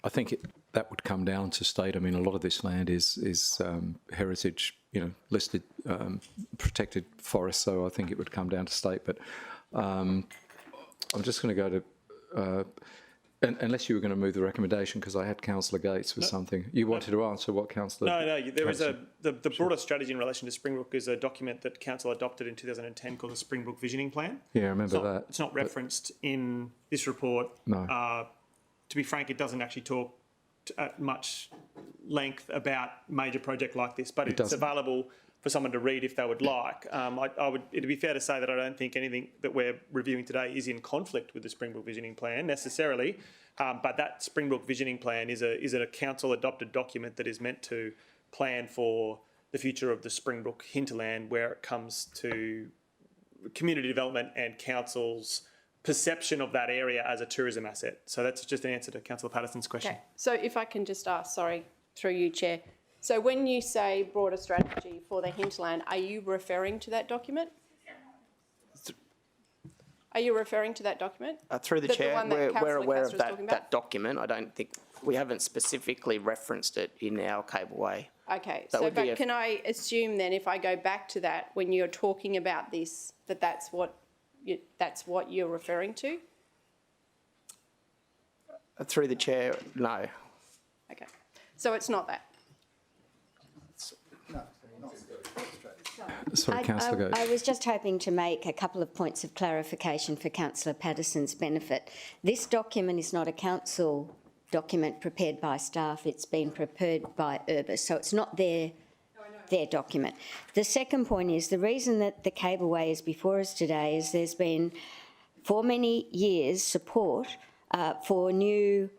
I think that would come down to state. I mean, a lot of this land is heritage, listed, protected forest. So I think it would come down to state. But I'm just going to go to, unless you were going to move the recommendation, because I had Councillor Gates with something. You wanted to answer what Councillor? No. There is the broader strategy in relation to Springbrook is a document that Council adopted in 2010 called the Springbrook Visioning Plan. Yeah, I remember that. It's not referenced in this report. No. To be frank, it doesn't actually talk at much length about major project like this, but it's available for someone to read if they would like. It'd be fair to say that I don't think anything that we're reviewing today is in conflict with the Springbrook Visioning Plan necessarily, but that Springbrook Visioning Plan is a council adopted document that is meant to plan for the future of the Springbrook hinterland where it comes to community development and council's perception of that area as a tourism asset. So that's just an answer to Councillor Patterson's question. Okay, so if I can just ask, sorry, through you, Chair. So when you say broader strategy for the hinterland, are you referring to that document? Are you referring to that document? Through the chair, we're aware of that document. I don't think we haven't specifically referenced it in our cableway. Okay, so but can I assume then, if I go back to that, when you're talking about this, that's what you're referring to? Through the chair, no. Okay, so it's not that. Sorry, Councillor Gates. I was just hoping to make a couple of points of clarification for Councillor Patterson's benefit. This document is not a council document prepared by staff, it's been prepared by Urbis, so it's not their document. The second point is the reason that the cableway is before us today is there's been for many years support for new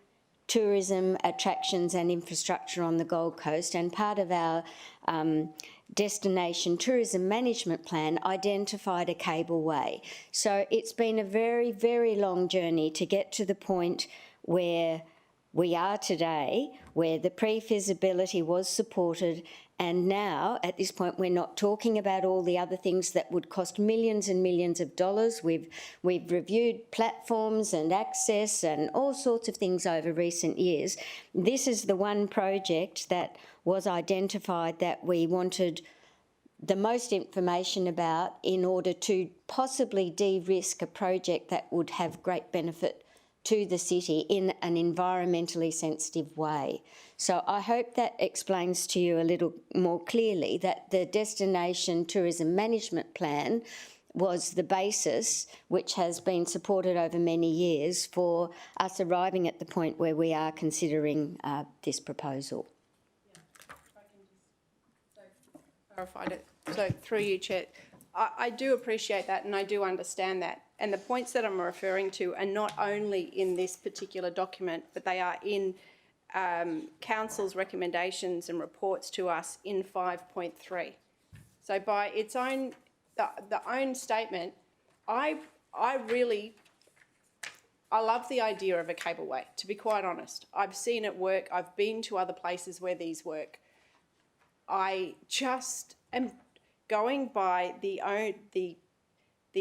tourism attractions and infrastructure on the Gold Coast, and part of our destination tourism management plan identified a cableway. So it's been a very, very long journey to get to the point where we are today, where the pre-feasibility was supported, and now, at this point, we're not talking about all the other things that would cost millions and millions of dollars. We've reviewed platforms and access and all sorts of things over recent years. This is the one project that was identified that we wanted the most information about in order to possibly de-risk a project that would have great benefit to the city in an environmentally sensitive way. So I hope that explains to you a little more clearly that the Destination Tourism Management Plan was the basis which has been supported over many years for us arriving at the point where we are considering this proposal. Clarified it. So through you, Chair, I do appreciate that and I do understand that. And the points that I'm referring to are not only in this particular document, but they are in Council's recommendations and reports to us in 5.3. So by its own, the own statement, I love the idea of a cableway, to be quite honest. I've seen it work. I've been to other places where these work. I just am going by the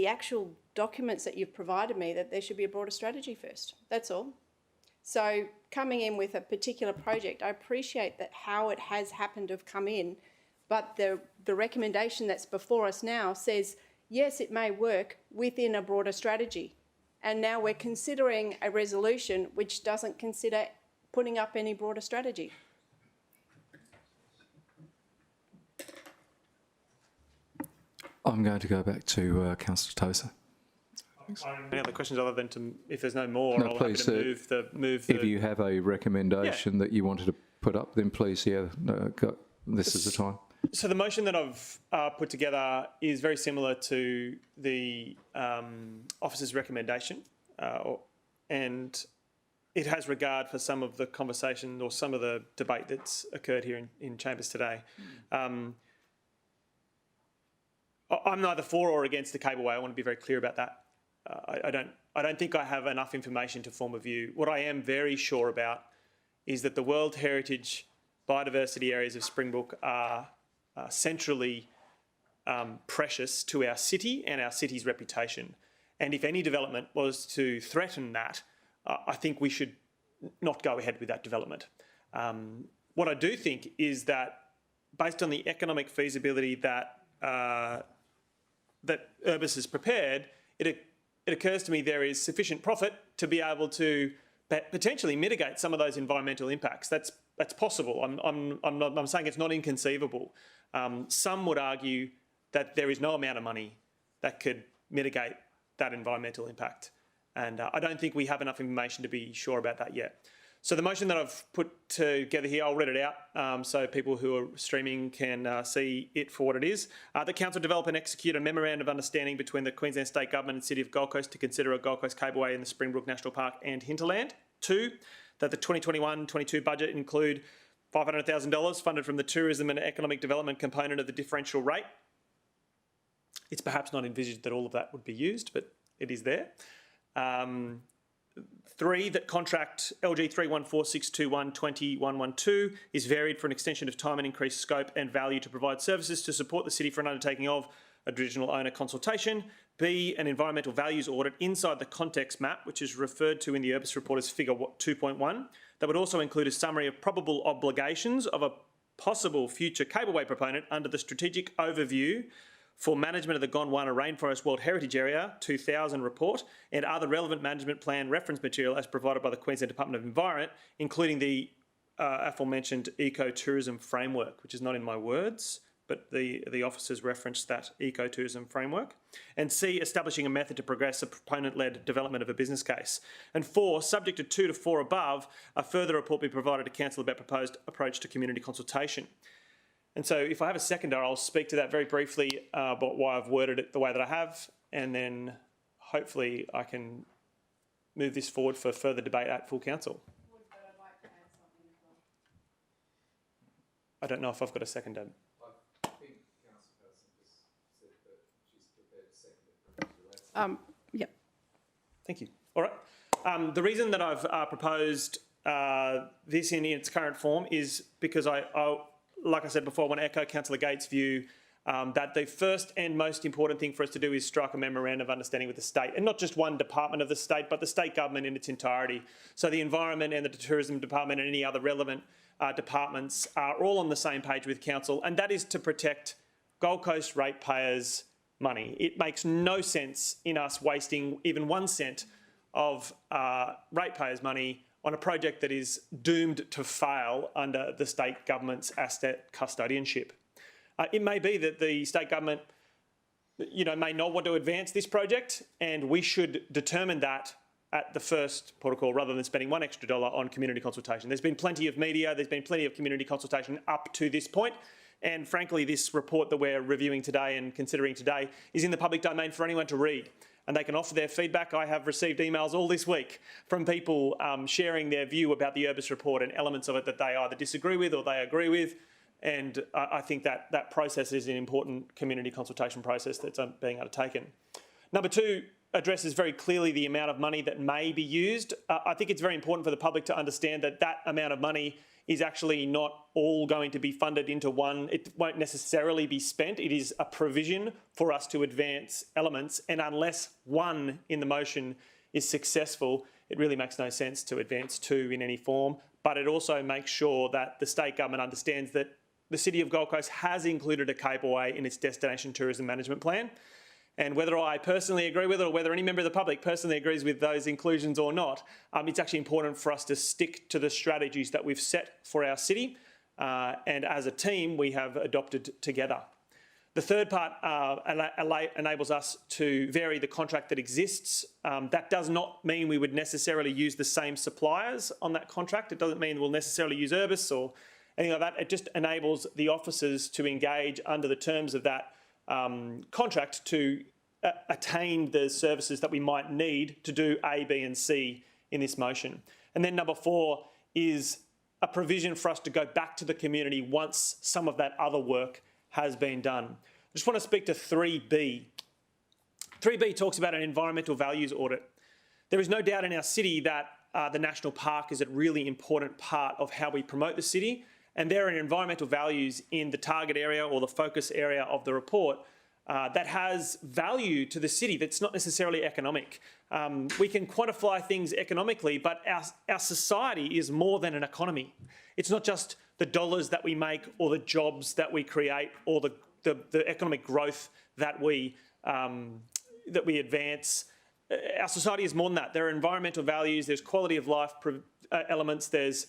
actual documents that you've provided me that there should be a broader strategy first. That's all. So coming in with a particular project, I appreciate that how it has happened to have come in, but the recommendation that's before us now says, yes, it may work within a broader strategy. And now we're considering a resolution which doesn't consider putting up any broader strategy. I'm going to go back to Councillor Tozer. Any other questions other than to, if there's no more, No, I'll please, move the. If you have a recommendation that you wanted to put up, then please, this is the time. So the motion that I've put together is very similar to the officer's recommendation, and it has regard for some of the conversation or some of the debate that's occurred here in chambers today. I'm neither for or against the cableway. I want to be very clear about that. I don't think I have enough information to form a view. What I am very sure about is that the World Heritage biodiversity areas of Springbrook are centrally precious to our city and our city's reputation. And if any development was to threaten that, I think we should not go ahead with that development. What I do think is that based on the economic feasibility that Urbis has prepared, it occurs to me there is sufficient profit to be able to potentially mitigate some of those environmental impacts. That's possible. I'm saying it's not inconceivable. Some would argue that there is no amount of money that could mitigate that environmental impact. And I don't think we have enough information to be sure about that yet. So the motion that I've put together here, I'll read it out so people who are streaming can see it for what it is. The Council develop and execute a memorandum of understanding between the Queensland State Government and City of Gold Coast to consider a Gold Coast cableway in the Springbrook National Park and hinterland. 2, that the 2021-22 budget include $500,000 funded from the tourism and economic development component of the differential rate. It's perhaps not envisaged that all of that would be used, but it is there. 3, that contract LG 31462120112 is varied for an extension of time and increased scope and value to provide services to support the city for an undertaking of original owner consultation. B, an environmental values audit inside the context map, which is referred to in the Urbis report as figure 2.1. That would also include a summary of probable obligations of a possible future cableway proponent under the strategic overview for management of the Gondwana Rainforest World Heritage Area 2000 report and other relevant management plan reference material as provided by the Queensland Department of Environment, including the aforementioned ecotourism framework, which is not in my words, but the officers referenced that ecotourism framework. And C, establishing a method to progress a proponent-led development of a business case. And 4, subject to 2 to 4 above, a further report be provided to Council about proposed approach to community consultation. And so if I have a seconder, I'll speak to that very briefly about why I've worded it the way that I have, and then hopefully I can move this forward for further debate at full council. I don't know if I've got a seconder. I think Council Person just said that she's prepared to second it. Yep. Thank you. All right. The reason that I've proposed this in its current form is because like I said before, I want to echo Councillor Gates' view that the first and most important thing for us to do is strike a memorandum of understanding with the state, and not just one department of the state, but the state government in its entirety. So the environment and the tourism department and any other relevant departments are all on the same page with council, and that is to protect Gold Coast ratepayers' money. It makes no sense in us wasting even 1 cent of ratepayers' money on a project that is doomed to fail under the state government's asset custodianship. It may be that the state government, may not want to advance this project, and we should determine that at the first protocol rather than spending $1 extra on community consultation. There's been plenty of media, there's been plenty of community consultation up to this point, and frankly, this report that we're reviewing today and considering today is in the public domain for anyone to read, and they can offer their feedback. I have received emails all this week from people sharing their view about the Urbis report and elements of it that they either disagree with or they agree with, and I think that process is an important community consultation process that's being undertaken. Number two addresses very clearly the amount of money that may be used. I think it's very important for the public to understand that that amount of money is actually not all going to be funded into one. It won't necessarily be spent. It is a provision for us to advance elements, and unless one in the motion is successful, it really makes no sense to advance two in any form. But it also makes sure that the state government understands that the City of Gold Coast has included a cableway in its destination tourism management plan. And whether I personally agree with it or whether any member of the public personally agrees with those inclusions or not, it's actually important for us to stick to the strategies that we've set for our city. And as a team, we have adopted together. The third part enables us to vary the contract that exists. That does not mean we would necessarily use the same suppliers on that contract. It doesn't mean we'll necessarily use Urbis or anything like that. It just enables the officers to engage under the terms of that contract to attain the services that we might need to do A, B and C in this motion. And then number four is a provision for us to go back to the community once some of that other work has been done. I just want to speak to 3B. 3B talks about an environmental values audit. There is no doubt in our city that the National Park is a really important part of how we promote the city, and there are environmental values in the target area or the focus area of the report that has value to the city that's not necessarily economic. We can quantify things economically, but our society is more than an economy. It's not just the dollars that we make or the jobs that we create or the economic growth that we advance. Our society is more than that. There are environmental values, there's quality of life elements, there's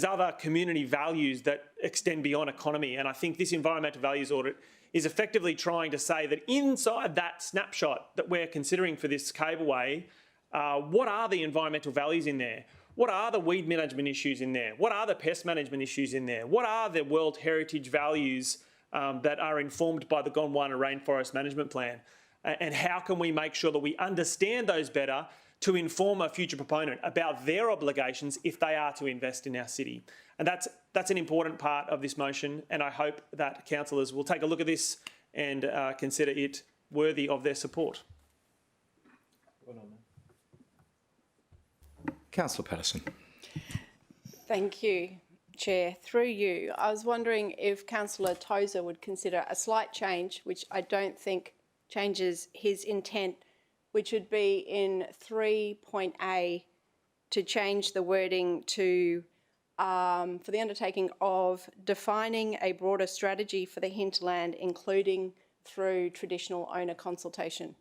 other community values that extend beyond economy, and I think this environmental values audit is effectively trying to say that inside that snapshot that we're considering for this cableway, what are the environmental values in there? What are the weed management issues in there? What are the pest management issues in there? What are the World Heritage values that are informed by the Gondwana Rainforest Management Plan? And how can we make sure that we understand those better to inform a future proponent about their obligations if they are to invest in our city? And that's an important part of this motion, and I hope that councillors will take a look at this and consider it worthy of their support. Councillor Patterson. Thank you, Chair. Through you, I was wondering if Councillor Tozer would consider a slight change, which I don't think changes his intent, which would be in 3.A to change the wording to for the undertaking of defining a broader strategy for the hinterland, including through traditional owner consultation.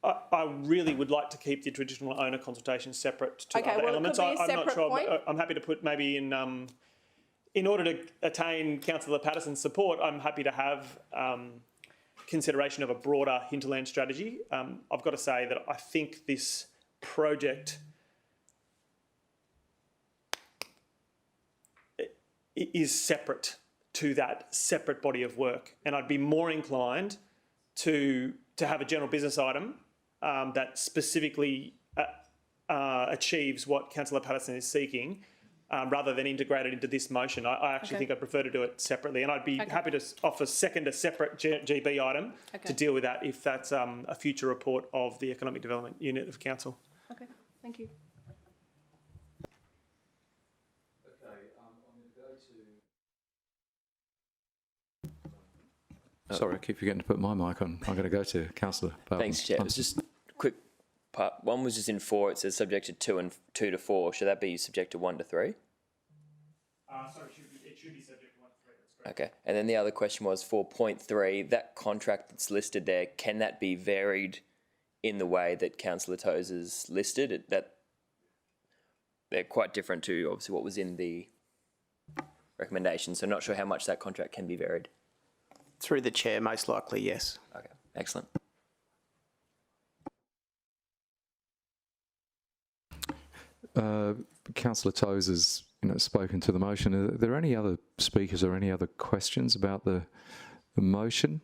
I really would like to keep the traditional owner consultation separate to other elements. It could be a separate point. I'm happy to put maybe in order to attain Councillor Patterson's support, I'm happy to have consideration of a broader hinterland strategy. I've got to say that I think this project is separate to that separate body of work, and I'd be more inclined to have a general business item that specifically achieves what Councillor Patterson is seeking, rather than integrated into this motion. I actually think I'd prefer to do it separately, and I'd be happy to offer a separate GB item to deal with that if that's a future report of the Economic Development Unit of Council. Okay, thank you. Sorry, I keep forgetting to put my mic on. I'm going to go to Councillor Barton. Thanks, Chair. It was just a quick part. One was just in 4. It says subject to 2 and 2 to 4. Should that be subject to 1 to 3? Sorry, it should be subject to 1 to 3. That's Okay. And then the other question was for point 3, that contract that's listed there, can that be varied in the way that Councillor Tozer's listed? That they're quite different to obviously what was in the recommendation. So not sure how much that contract can be varied. Through the chair, most likely, yes. Okay. Excellent. Councillor Tozer's spoken to the motion. Are there any other speakers or any other questions about the motion?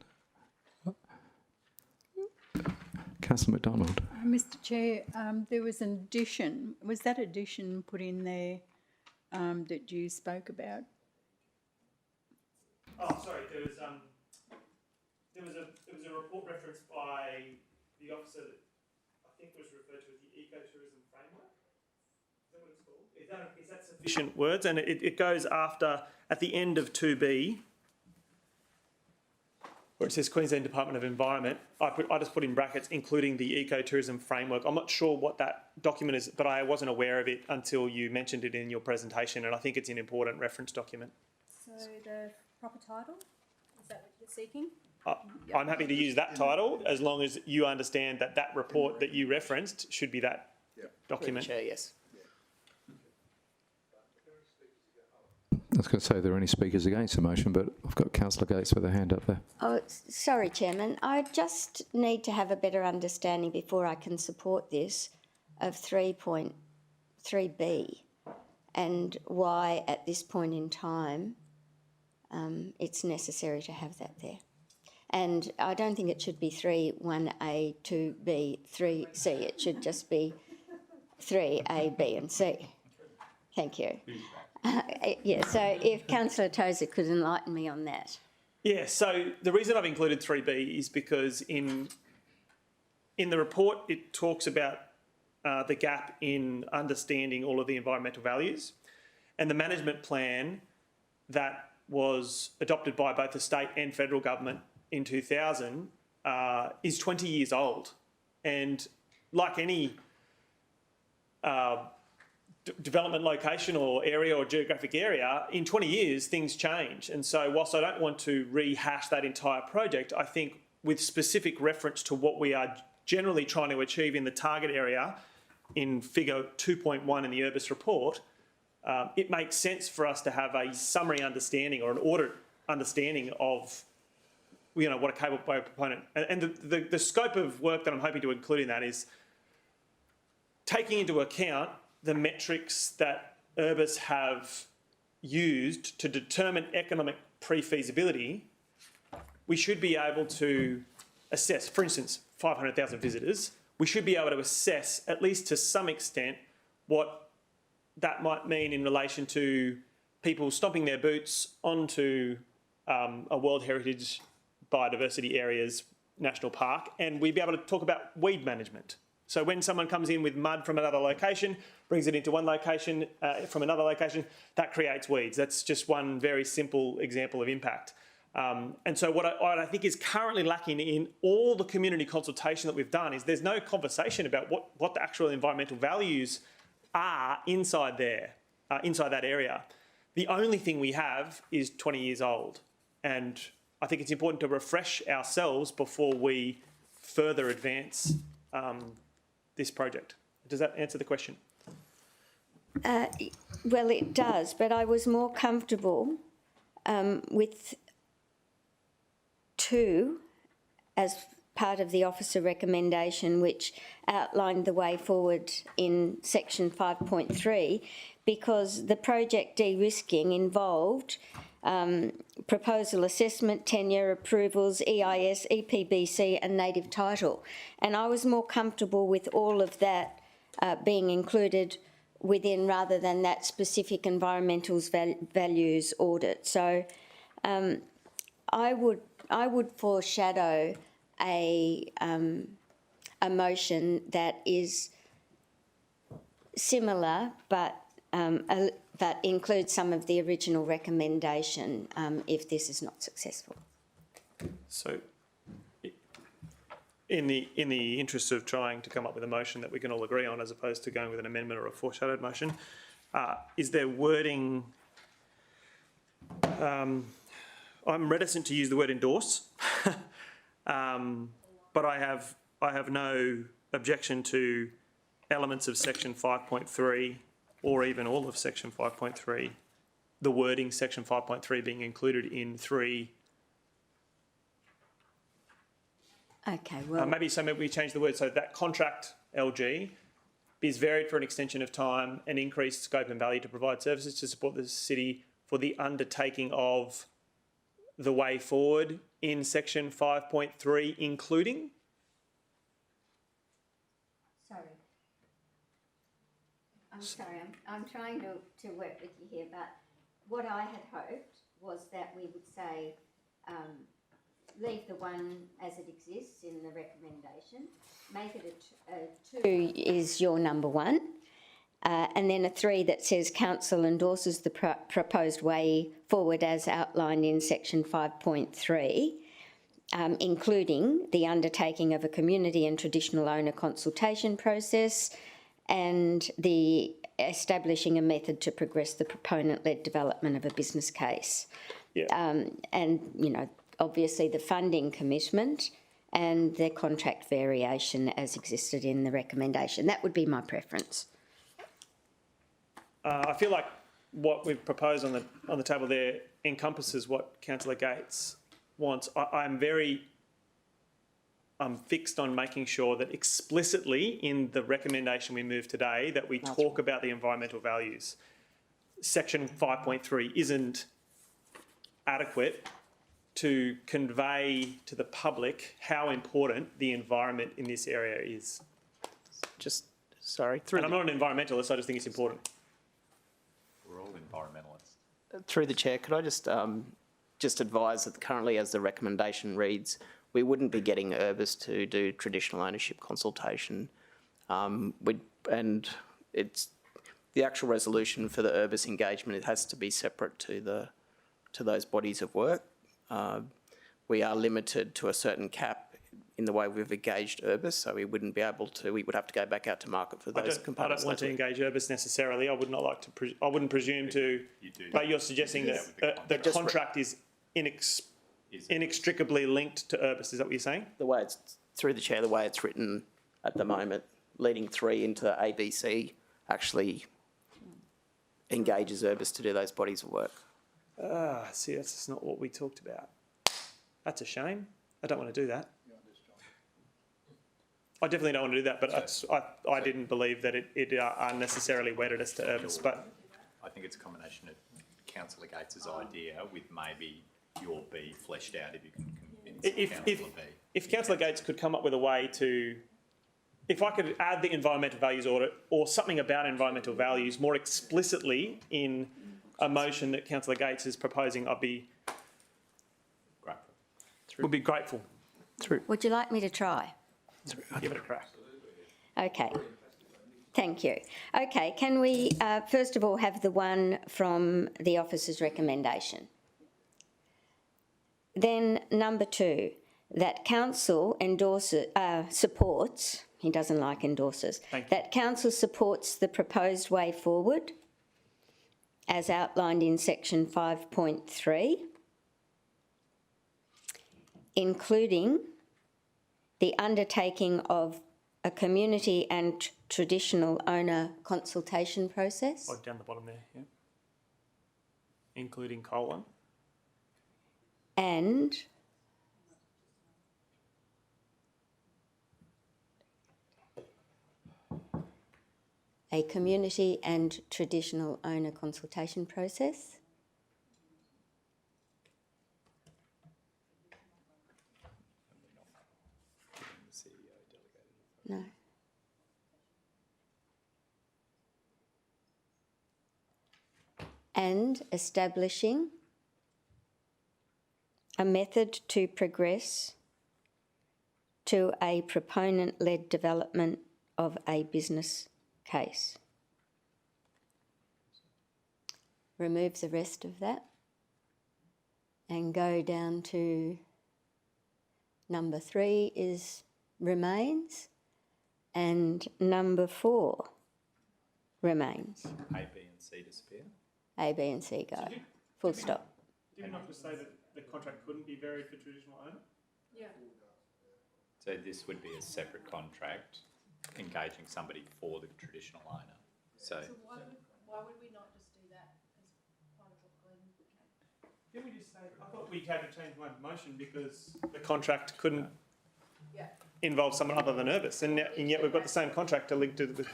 Councillor McDonald. Mr Chair, there was an addition. Was that addition put in there that you spoke about? Oh, sorry. There was a report referenced by the officer that I think was referred to as the ecotourism framework. Is that what it's called? Is that sufficient words? And it goes after, at the end of 2B, where it says Queensland Department of Environment. I just put in brackets, including the ecotourism framework. I'm not sure what that document is, but I wasn't aware of it until you mentioned it in your presentation, and I think it's an important reference document. So the proper title, is that what you're seeking? I'm happy to use that title as long as you understand that that report that you referenced should be that document. Chair, yes. I was going to say, are there any speakers against the motion, but I've got Councillor Gates with a hand up there. Oh, sorry, Chairman. I just need to have a better understanding before I can support this of 3.3b and why at this point in time it's necessary to have that there. And I don't think it should be 3(1)A, 2B, 3C. It should just be 3A, B and C. Thank you. Yeah, so if Councillor Tozer could enlighten me on that. Yeah, so the reason I've included 3B is because in the report it talks about the gap in understanding all of the environmental values, and the management plan that was adopted by both the state and federal government in 2000 is 20 years old. And like any development location or area or geographic area, in 20 years things change. And so whilst I don't want to rehash that entire project, I think with specific reference to what we are generally trying to achieve in the target area in figure 2.1 in the Urbis report, it makes sense for us to have a summary understanding or an audit understanding of what a cable proponent, and the scope of work that I'm hoping to include in that is taking into account the metrics that Urbis have used to determine economic pre-feasibility. We should be able to assess, for instance, 500,000 visitors. We should be able to assess, at least to some extent, what that might mean in relation to people stomping their boots onto a World Heritage Biodiversity Areas National Park, and we'd be able to talk about weed management. So when someone comes in with mud from another location, brings it into one location from another location, that creates weeds. That's just one very simple example of impact. And so what I think is currently lacking in all the community consultation that we've done is there's no conversation about what the actual environmental values are inside there, inside that area. The only thing we have is 20 years old. And I think it's important to refresh ourselves before we further advance this project. Does that answer the question? Well, it does, but I was more comfortable with 2 as part of the officer recommendation, which outlined the way forward in section 5.3, because the project de-risking involved proposal assessment, tenure approvals, EIS, EPBC and native title. And I was more comfortable with all of that being included within rather than that specific environmental values audit. So I would foreshadow a motion that is similar but that includes some of the original recommendation if this is not successful. So in the interest of trying to come up with a motion that we can all agree on as opposed to going with an amendment or a foreshadowed motion, is there wording I'm reticent to use the word endorse, but I have no objection to elements of section 5.3 or even all of section 5.3, the wording section 5.3 being included in 3. Okay, well, Maybe we change the word so that contract LG is varied for an extension of time and increased scope and value to provide services to support the city for the undertaking of the way forward in section 5.3, including. sorry. I'm sorry, I'm trying to work with you here, but what I had hoped was that we would say, leave the 1 as it exists in the recommendation, make it a 2 is your number 1, and then a 3 that says council endorses the proposed way forward as outlined in section 5.3, including the undertaking of a community and traditional owner consultation process and the establishing a method to progress the proponent-led development of a business case. Yeah. And, you know, obviously the funding commitment and the contract variation as existed in the recommendation. That would be my preference. I feel like what we've proposed on the table there encompasses what Councillor Gates wants. I'm fixed on making sure that explicitly in the recommendation we move today that we talk about the environmental values. Section 5.3 isn't adequate to convey to the public how important the environment in this area is. Sorry. And I'm not an environmentalist, I just think it's important. We're all environmentalists. Through the chair, could I just advise that currently, as the recommendation reads, we wouldn't be getting Urbis to do traditional ownership consultation, and it's the actual resolution for the Urbis engagement. It has to be separate to those bodies of work. We are limited to a certain cap in the way we've engaged Urbis, so we wouldn't be able to. We would have to go back out to market for those components. I don't want to engage Urbis necessarily. I would not like to. I wouldn't presume to. But you're suggesting that the contract is inextricably linked to Urbis. Is that what you're saying? The way it's through the chair, the way it's written at the moment, leading 3 into ABC actually engages Urbis to do those bodies of work. See, that's not what we talked about. That's a shame. I don't want to do that. I definitely don't want to do that, but I didn't believe that it unnecessarily wedded us to Urbis. But I think it's a combination of Councillor Gates's idea with maybe your B fleshed out if you can convince Councillor B. If Councillor Gates could come up with a way to, if I could add the environmental values audit or something about environmental values more explicitly in a motion that Councillor Gates is proposing, I'd be grateful. Would be grateful. Would you like me to try? Give it a crack. Okay. Thank you. Okay, can we first of all have the one from the officer's recommendation? Then number 2, that council supports, he doesn't like endorses, that council supports the proposed way forward as outlined in section 5.3, including the undertaking of a community and traditional owner consultation process. Oh, down the bottom there, yeah. Including colon. And a community and traditional owner consultation process. No. And establishing a method to progress to a proponent-led development of a business case. Remove the rest of that and go down to number 3 is remains and number 4 remains. A, B and C disappear. A, B and C go. Full stop. Did you not just say that the contract couldn't be varied for traditional owner? So this would be a separate contract engaging somebody for the traditional owner. So Why would we not just do that as part of what Glenn Can we just say, I thought we had to change my motion because the contract couldn't involve someone other than Urbis, and yet we've got the same contract to link to the.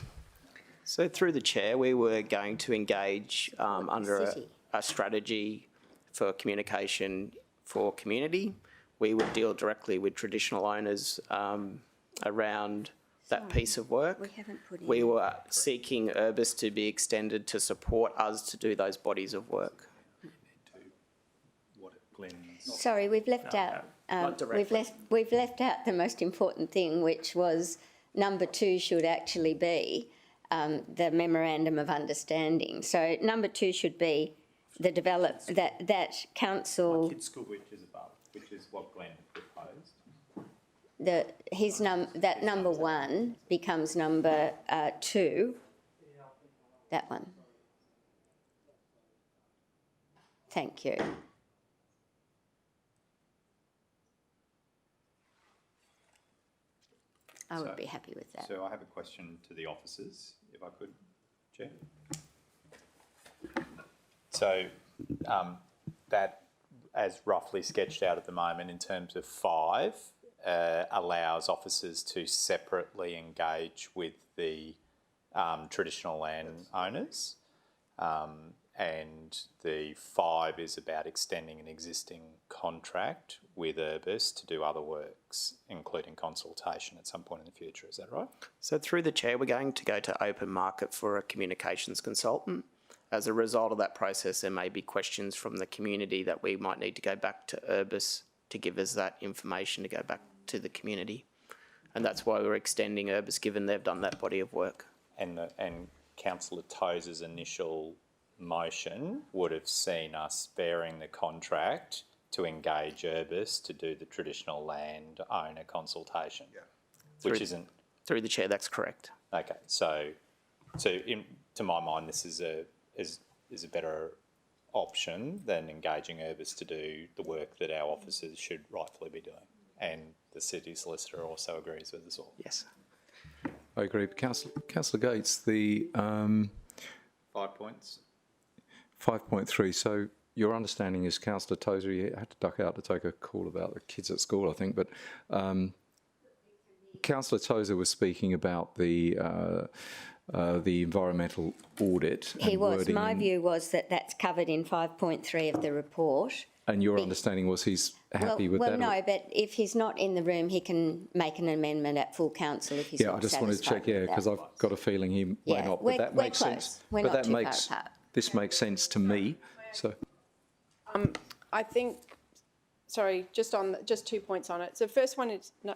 So through the chair, we were going to engage under City. a strategy for communication for community. We would deal directly with traditional owners around that piece of work. We haven't put in. We were seeking Urbis to be extended to support us to do those bodies of work. what Glenn's Sorry, we've left out. Not directly. We've left out the most important thing, which was number 2 should actually be the memorandum of understanding. So number 2 should be the that council. kids' school, which is above, which is what Glenn proposed. That number 1 becomes number 2. That one. Thank you. I would be happy with that. So I have a question to the officers, if I could, Chair. So that, as roughly sketched out at the moment in terms of 5, allows officers to separately engage with the traditional land owners, and the 5 is about extending an existing contract with Urbis to do other works, including consultation at some point in the future. Is that right? So through the chair, we're going to go to open market for a communications consultant. As a result of that process, there may be questions from the community that we might need to go back to Urbis to give us that information to go back to the community. And that's why we're extending Urbis, given they've done that body of work. And Councillor Tozer's initial motion would have seen us bearing the contract to engage Urbis to do the traditional land owner consultation, which Through- isn't. Through the chair, that's correct. Okay, so to my mind, this is a better option than engaging Urbis to do the work that our officers should rightfully be doing, and the city solicitor also agrees with us all. Yes. I agree. Councillor Gates, the 5 points. 5.3. So your understanding is Councillor Tozer, you had to duck out to take a call about the kids at school, I think, but Councillor Tozer was speaking about the environmental audit. He and was. wording My in- view was that that's covered in 5.3 of the report. And your understanding was he's happy with well, that? no, but if he's not in the room, he can make an amendment at full council if he's Yeah, not I just wanted to check, satisfied with because that. I've got a feeling he may Yeah, not, we're- but that we're makes close. sense. We're But not that too far makes apart. this makes sense to me. So I think, sorry, just 2 points on it. So first one is, no,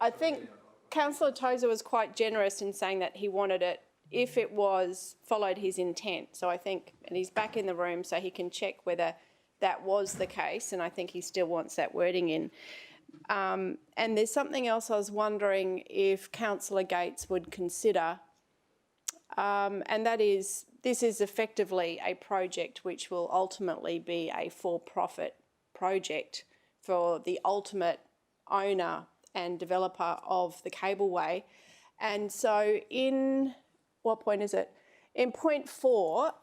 I think Councillor Tozer was quite generous in saying that he wanted it if it was followed his intent. So I think, and he's back in the room so he can check whether that was the case, and I think he still wants that wording in. And there's something else I was wondering if Councillor Gates would consider, and that is, this is effectively a project which will ultimately be a for-profit project for the ultimate owner and developer of the cableway. And so in, what point is it? In point 4,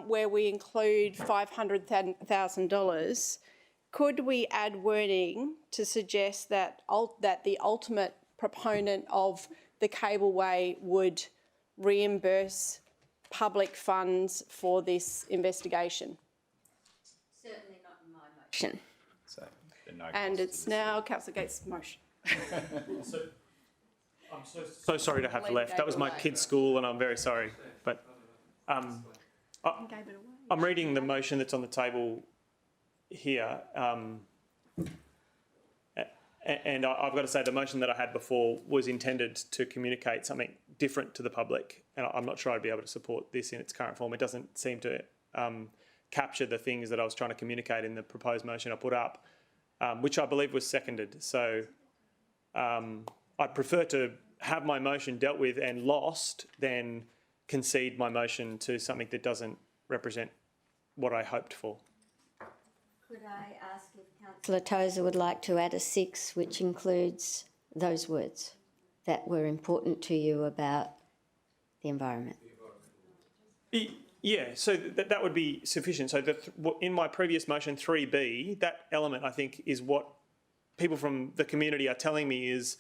where we include $500,000, could we add wording to suggest that the ultimate proponent of the cableway would reimburse public funds for this investigation? Certainly not in my motion. So there are no And costs it's to now Councillor Gates' motion. I'm so sorry to have left. That was my kid's school, and I'm very sorry. But I'm reading the motion that's on the table here, and I've got to say the motion that I had before was intended to communicate something different to the public, and I'm not sure I'd be able to support this in its current form. It doesn't seem to capture the things that I was trying to communicate in the proposed motion I put up, which I believe was seconded. So I'd prefer to have my motion dealt with and lost than concede my motion to something that doesn't represent what I hoped for. Could I ask if Councillor Tozer would like to add a 6, which includes those words that were important to you about the environment? Yeah, so that would be sufficient. So in my previous motion 3B, that element I think is what people from the community are telling me is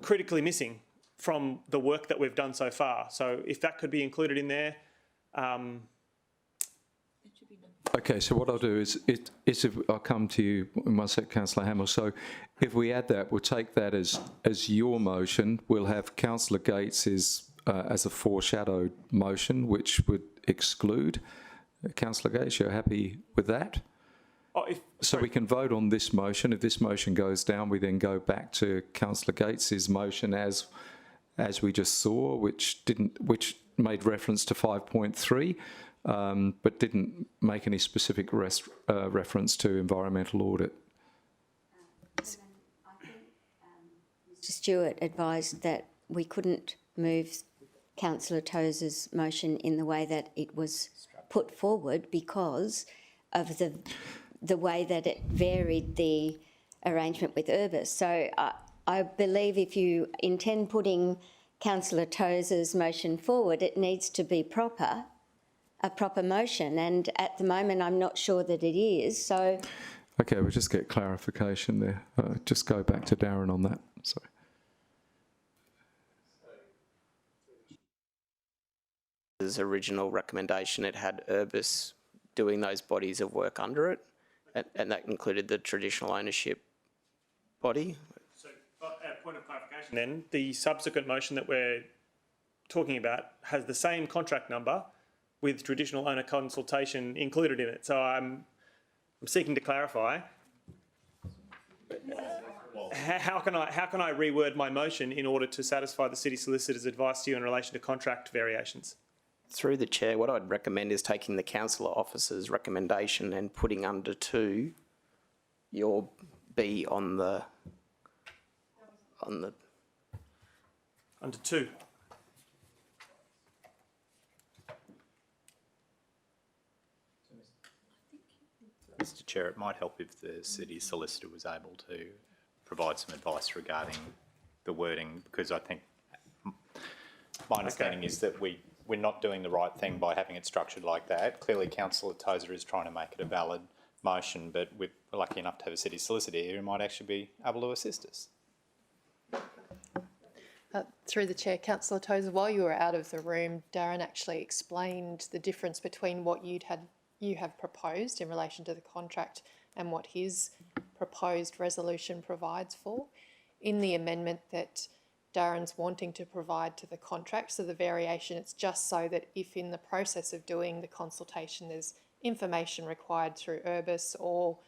critically missing from the work that we've done so far. So if that could be included in there. Okay, so what I'll do is I'll come to you in one sec, Councillor Hamill. So if we add that, we'll take that as your motion. We'll have Councillor Gates's as a foreshadowed motion, which would exclude. Councillor Gates, you're happy with that? So we can vote on this motion. If this motion goes down, we then go back to Councillor Gates's motion as we just saw, which made reference to 5.3, but didn't make any specific reference to environmental audit. I think Mr. Stewart advised that we couldn't move Councillor Tozer's motion in the way that it was put forward because of the way that it varied the arrangement with Urbis. So I believe if you intend putting Councillor Tozer's motion forward, it needs to be a proper motion, and at the moment I'm not sure that it is. So okay, we'll just get clarification there. Just go back to Darren on that. Sorry. His original recommendation, it had Urbis doing those bodies of work under it, and that included the traditional ownership body. So at point of clarification then, the subsequent motion that we're talking about has the same contract number with traditional owner consultation included in it. So I'm seeking to clarify. How can I reword my motion in order to satisfy the City Solicitor's advice to you in relation to contract variations? Through the chair, what I'd recommend is taking the councillor officer's recommendation and putting under 2 your B on the Under 2. Mr Chair, it might help if the City Solicitor was able to provide some advice regarding the wording, because I think my understanding is that we're not doing the right thing by having it structured like that. Clearly, Councillor Tozer is trying to make it a valid motion, but we're lucky enough to have a City Solicitor here who might actually be able to assist us. Through the chair, Councillor Tozer, while you were out of the room, Darren actually explained the difference between what you have proposed in relation to the contract and what his proposed resolution provides for. In the amendment that Darren's wanting to provide to the contract, so the variation, it's just so that if in the process of doing the consultation there's information required through Urbis or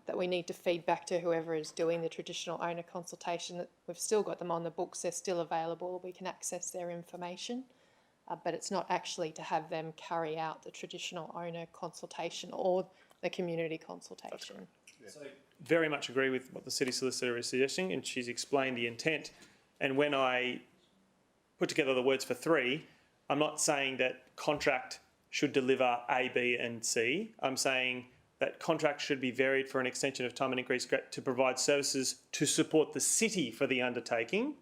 that we need to feed back to whoever is doing the traditional owner consultation, that we've still got them on the books, they're still available, we can access their information, but it's not actually to have them carry out the traditional owner consultation or the community consultation. So very much agree with what the City Solicitor is suggesting, and she's explained the intent. And when I put together the words for 3, I'm not saying that contract should deliver A, B and C. I'm saying that contract should be varied for an extension of time and increased to provide services to support the city for the undertaking,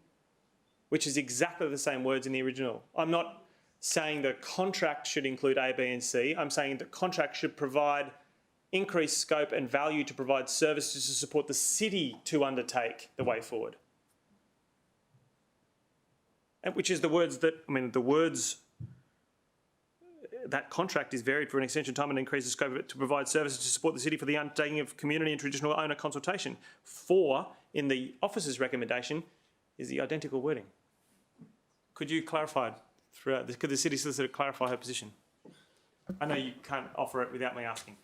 which is exactly the same words in the original. I'm not saying the contract should include A, B and C. I'm saying the contract should provide increased scope and value to provide services to support the city to undertake the way forward. And which is the words that, that contract is varied for an extension of time and increases scope to provide services to support the city for the undertaking of community and traditional owner consultation. 4 in the officer's recommendation is the identical wording. Could you clarify throughout? Could the City Solicitor clarify her position? I know you can't offer it without me asking.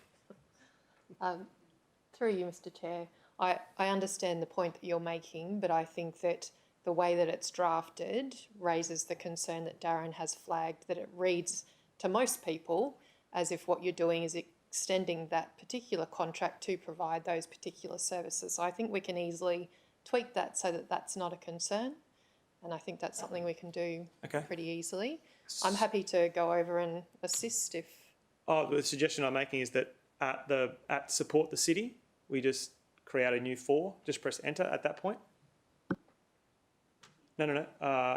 Through you, Mr Chair, I understand the point that you're making, but I think that the way that it's drafted raises the concern that Darren has flagged, that it reads to most people as if what you're doing is extending that particular contract to provide those particular services. So I think we can easily tweak that so that that's not a concern, and I think that's something we can do pretty easily. I'm happy to go over and assist if... Oh, the suggestion I'm making is that at support the city, we just create a new 4, just press enter at that point. No,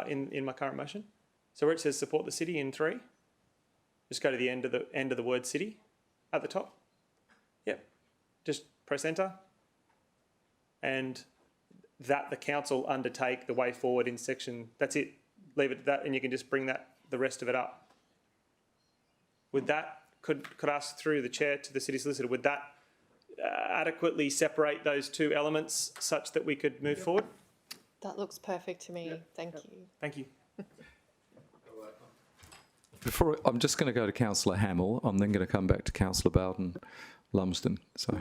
in my current motion. So where it says support the city in 3, just go to the end of the word city at the top. Yep, just press enter. And that the council undertake the way forward in section, that's it. Leave it at that, and you can just bring the rest of it up. Would that, could ask through the chair to the city solicitor, would that adequately separate those two elements such that we could move forward? That looks perfect to me. Thank you. Thank you. I'm just going to go to Councillor Hamill. I'm then going to come back to Councillor Bowden Lumsden. So.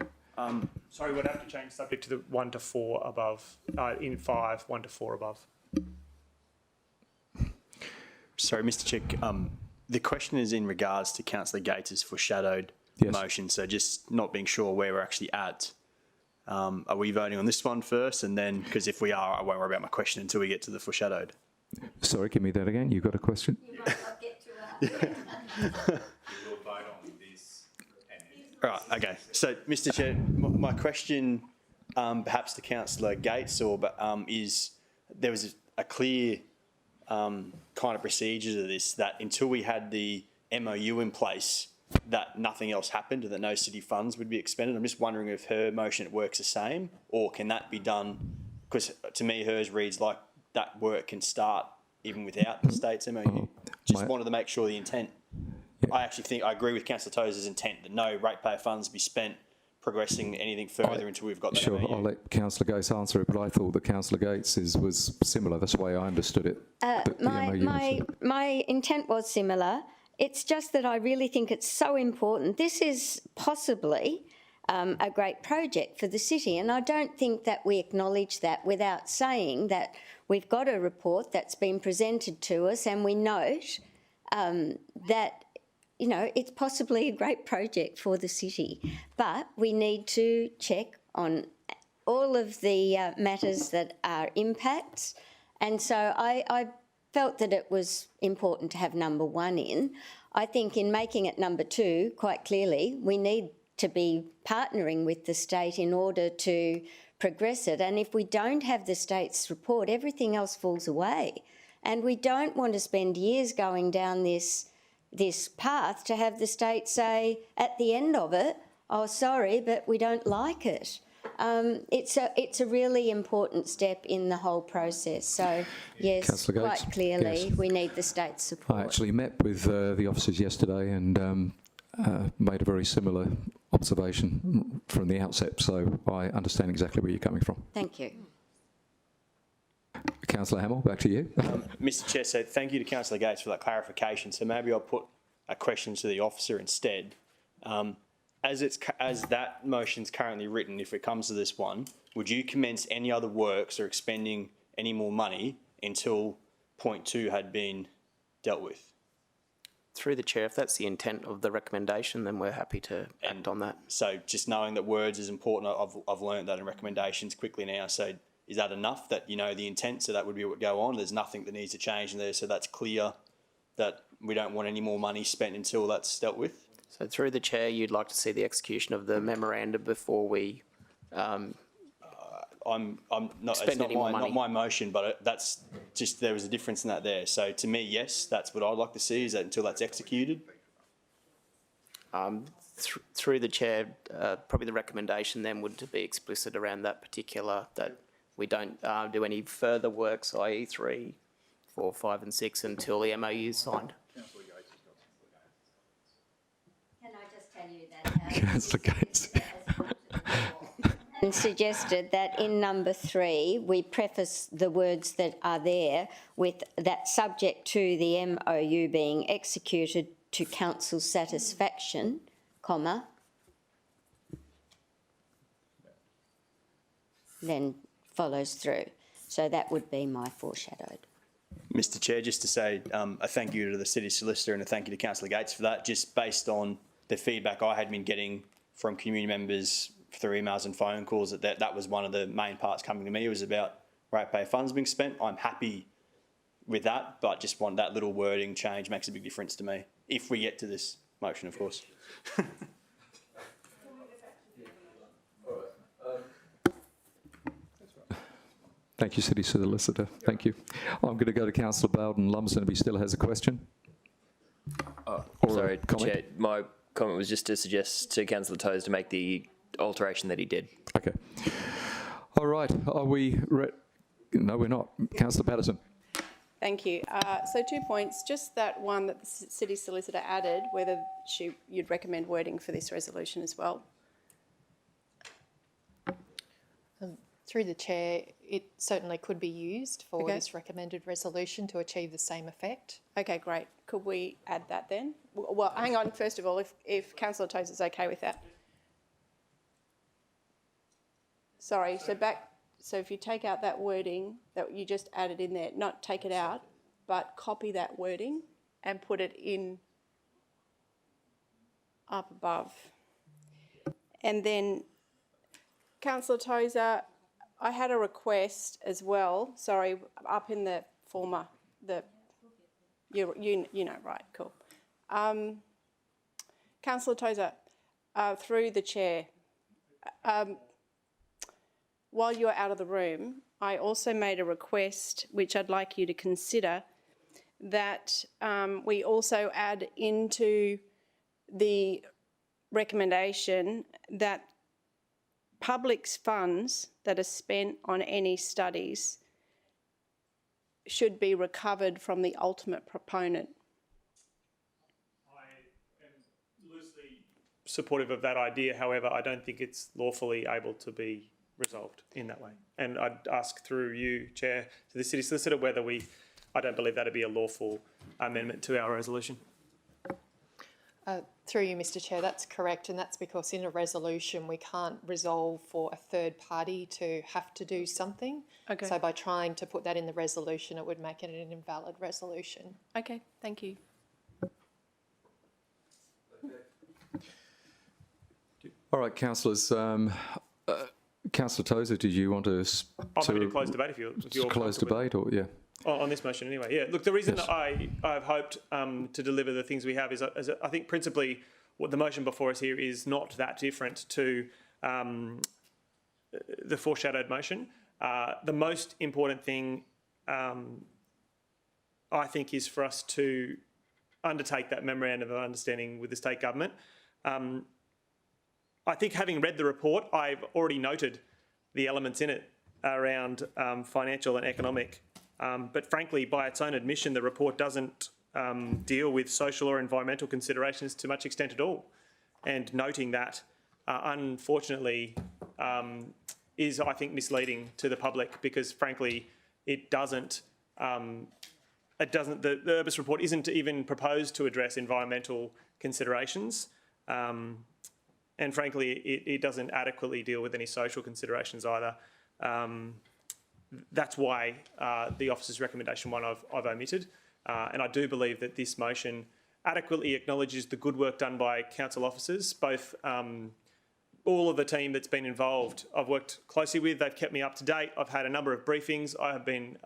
Sorry, we'd have to change subject to the 1 to 4 above, in 5, 1 to 4 above. Sorry, Mr Chair, the question is in regards to Councillor Gates' foreshadowed motion, so just not being sure where we're actually at. Are we voting on this one first, and then, because if we are, I won't worry about my question until we get to the foreshadowed. Sorry, give me that again. You've got a question? You might not get to We'll vote on this. Right, okay. So, Mr Chair, my question perhaps to Councillor Gates is there was a clear kind of procedure to this, that until we had the MOU in place, that nothing else happened and that no city funds would be expended. I'm just wondering if her motion works the same, or can that be done, because to me hers reads like that work can start even without the state's MOU. Just wanted to make sure the intent. Yeah. I actually think I agree with Councillor Tozer's intent that no ratepayer funds be spent progressing anything further until we've got that Sure, MOU. I'll let Councillor Gates answer it, but I thought that Councillor Gates was similar. That's the way I understood it. My intent was similar. It's just that I really think it's so important. This is possibly a great project for the city, and I don't think that we acknowledge that without saying that we've got a report that's been presented to us, and we note that, you know, it's possibly a great project for the city. But we need to check on all of the matters that are impacts, and so I felt that it was important to have number 1 in. I think in making it number 2, quite clearly, we need to be partnering with the state in order to progress it. And if we don't have the state's report, everything else falls away. And we don't want to spend years going down this path to have the state say at the end of it, oh, sorry, but we don't like it. It's a really important step in the whole process. So, yes, quite clearly, we need the state's support. I actually met with the officers yesterday and made a very similar observation from the outset, so I understand exactly where you're coming from. Thank you. Councillor Hamill, back to you. Mr Chair, so thank you to Councillor Gates for that clarification. So maybe I'll put a question to the officer instead. As that motion's currently written, if it comes to this one, would you commence any other works or expending any more money until point 2 had been dealt with? Through the chair, if that's the intent of the recommendation, then we're happy to act on that. So just knowing that words is important, I've learned that in recommendations quickly now. So is that enough that you know the intent? So that would be what would go on. There's nothing that needs to change in there. So that's clear that we don't want any more money spent until that's dealt with. So through the chair, you'd like to see the execution of the memorandum before we I'm not. It's not my motion, but that's just there was a difference in that there. So to me, yes, that's what I'd like to see. Is that until that's executed? Through the chair, probably the recommendation then would to be explicit around that particular, that we don't do any further works, i.e. 3, 4, 5 and 6 until the MOU is signed. Can I just tell you that Councillor Gates. and suggested that in number 3 we preface the words that are there with that subject to the MOU being executed to council's satisfaction, comma, then follows through. So that would be my foreshadowed. Mr Chair, just to say a thank you to the City Solicitor and a thank you to Councillor Gates for that, just based on the feedback I had been getting from community members through emails and phone calls, that was one of the main parts coming to me, was about ratepayer funds being spent. I'm happy with that, but just want that little wording change makes a big difference to me, if we get to this motion, of course. Thank you, City Solicitor. Thank you. I'm going to go to Councillor Bowden-Lumsden if he still has a question. Or Sorry, a comment. Chair, my comment was just to suggest to Councillor Toes to make the alteration that he did. Okay. All right. Are we... No, we're not. Councillor Patterson. Thank you. So 2 points. Just that one that the City Solicitor added, whether you'd recommend wording for this resolution as well. Through the chair, it certainly could be used for this recommended resolution to achieve the same effect. Okay, great. Could we add that then? Well, hang on. First of all, if Councillor Toes is okay with that. Sorry. So if you take out that wording that you just added in there, not take it out, but copy that wording and put it in up above. And then, Councillor Tozer, I had a request as well. Sorry, up in the former, you know, right? Cool. Councillor Tozer, through the chair. While you are out of the room, I also made a request, which I'd like you to consider, that we also add into the recommendation that public funds that are spent on any studies should be recovered from the ultimate proponent. I am loosely supportive of that idea. However, I don't think it's lawfully able to be resolved in that way. And I'd ask through you, Chair, to the City Solicitor whether I don't believe that'd be a lawful amendment to our resolution. Through you, Mr. Chair, that's correct, and that's because in a resolution we can't resolve for a third party to have to do something. Okay. So by trying to put that in the resolution, it would make it an invalid resolution. Okay, thank you. All right, councillors. Councillor Tozer, did you want to... I'm happy to close debate if you're close debate, or yeah. On this motion anyway, yeah. Look, the reason that I've hoped to deliver the things we have is I think principally what the motion before us here is not that different to the foreshadowed motion. The most important thing I think is for us to undertake that memorandum of understanding with the state government. I think having read the report, I've already noted the elements in it around financial and economic. But frankly, by its own admission, the report doesn't deal with social or environmental considerations to much extent at all. And noting that, unfortunately, is, I think, misleading to the public because, frankly, it doesn't. The Urbis report isn't even proposed to address environmental considerations. And frankly, it doesn't adequately deal with any social considerations either. That's why the officer's recommendation one I've omitted. And I do believe that this motion adequately acknowledges the good work done by council officers, both all of the team that's been involved. I've worked closely with, they've kept me up to date. I've had a number of briefings. I have been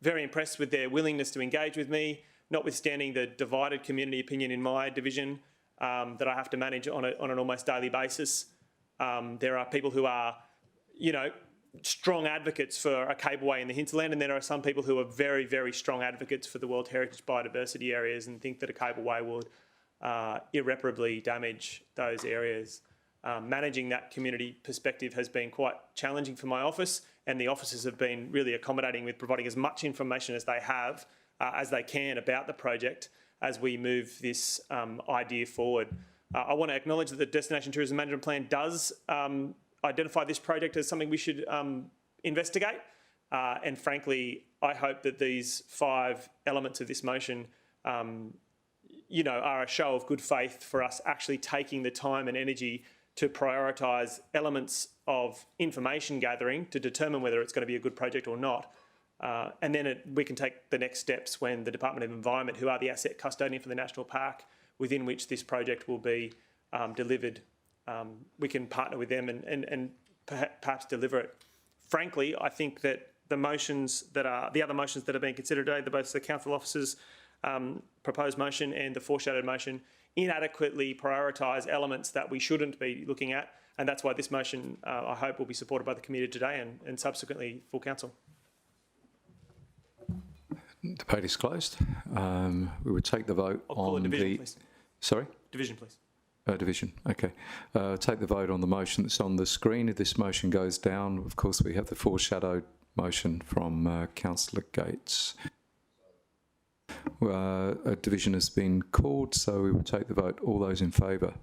very impressed with their willingness to engage with me, notwithstanding the divided community opinion in my division that I have to manage on an almost daily basis. There are people who are, you know, strong advocates for a cableway in the hinterland, and then there are some people who are very, very strong advocates for the World Heritage Biodiversity areas and think that a cableway would irreparably damage those areas. Managing that community perspective has been quite challenging for my office, and the officers have been really accommodating with providing as much information as they have, as they can about the project as we move this idea forward. I want to acknowledge that the Destination Tourism Management Plan does identify this project as something we should investigate. And frankly, I hope that these 5 elements of this motion, you know, are a show of good faith for us actually taking the time and energy to prioritise elements of information gathering to determine whether it's going to be a good project or not. And then we can take the next steps when the Department of Environment, who are the asset custodian for the National Park, within which this project will be delivered, we can partner with them and perhaps deliver it. Frankly, I think that the other motions that are being considered today, both the council officers' proposed motion and the foreshadowed motion, inadequately prioritise elements that we shouldn't be looking at. And that's why this motion, I hope, will be supported by the committee today and subsequently full council. Debate is closed. We would take the vote I'll call on a division, the... please. Sorry? Division, please. Division, okay. Take the vote on the motion that's on the screen. If this motion goes down, of course, we have the foreshadowed motion from Councillor Gates. A division has been called, so we will take the vote. All those in favour?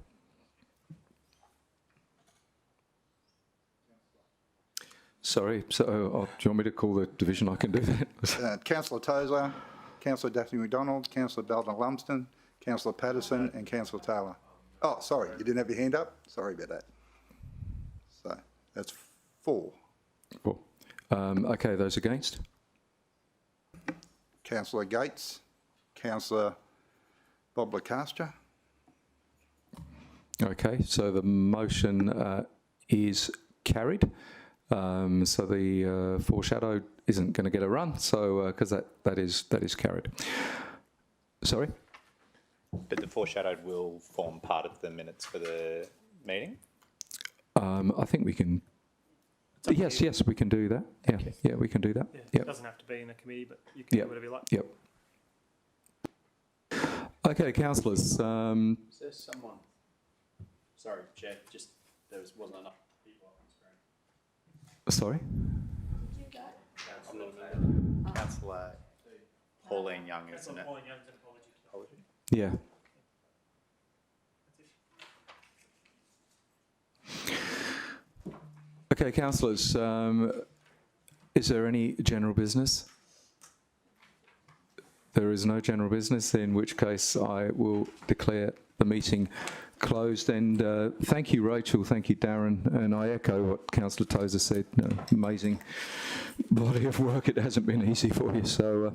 Sorry, so do you want me to call the division? I can do that. Councillor Tozer, Councillor Daphne McDonald, Councillor Belton Lumsden, Councillor Patterson and Councillor Taylor. Oh, sorry, you didn't have your hand up? Sorry about that. So that's 4. 4. Okay, those against? Councillor Gates, Councillor Bob Lacastra. Okay, so the motion is carried. So the foreshadowed isn't going to get a run, so because that is carried. Sorry? But the foreshadowed will form part of the minutes for the meeting? I think we can... Yes, we can do that. Yeah, Okay. yeah, we can do that. Yeah, Yep. It doesn't have to be in a committee, but you can do whatever you like. Yep. Okay, councillors. Is there someone? Sorry, Chair, just there wasn't enough people up on screen. Sorry? Councillor Pauline Young, isn't it? Apology. Yeah. Okay, councillors, is there any general business? There is no general business, in which case I will declare the meeting closed. And thank you, Rachel, thank you, Darren, and I echo what Councillor Tozer said. Amazing body of work. It hasn't been easy for you, so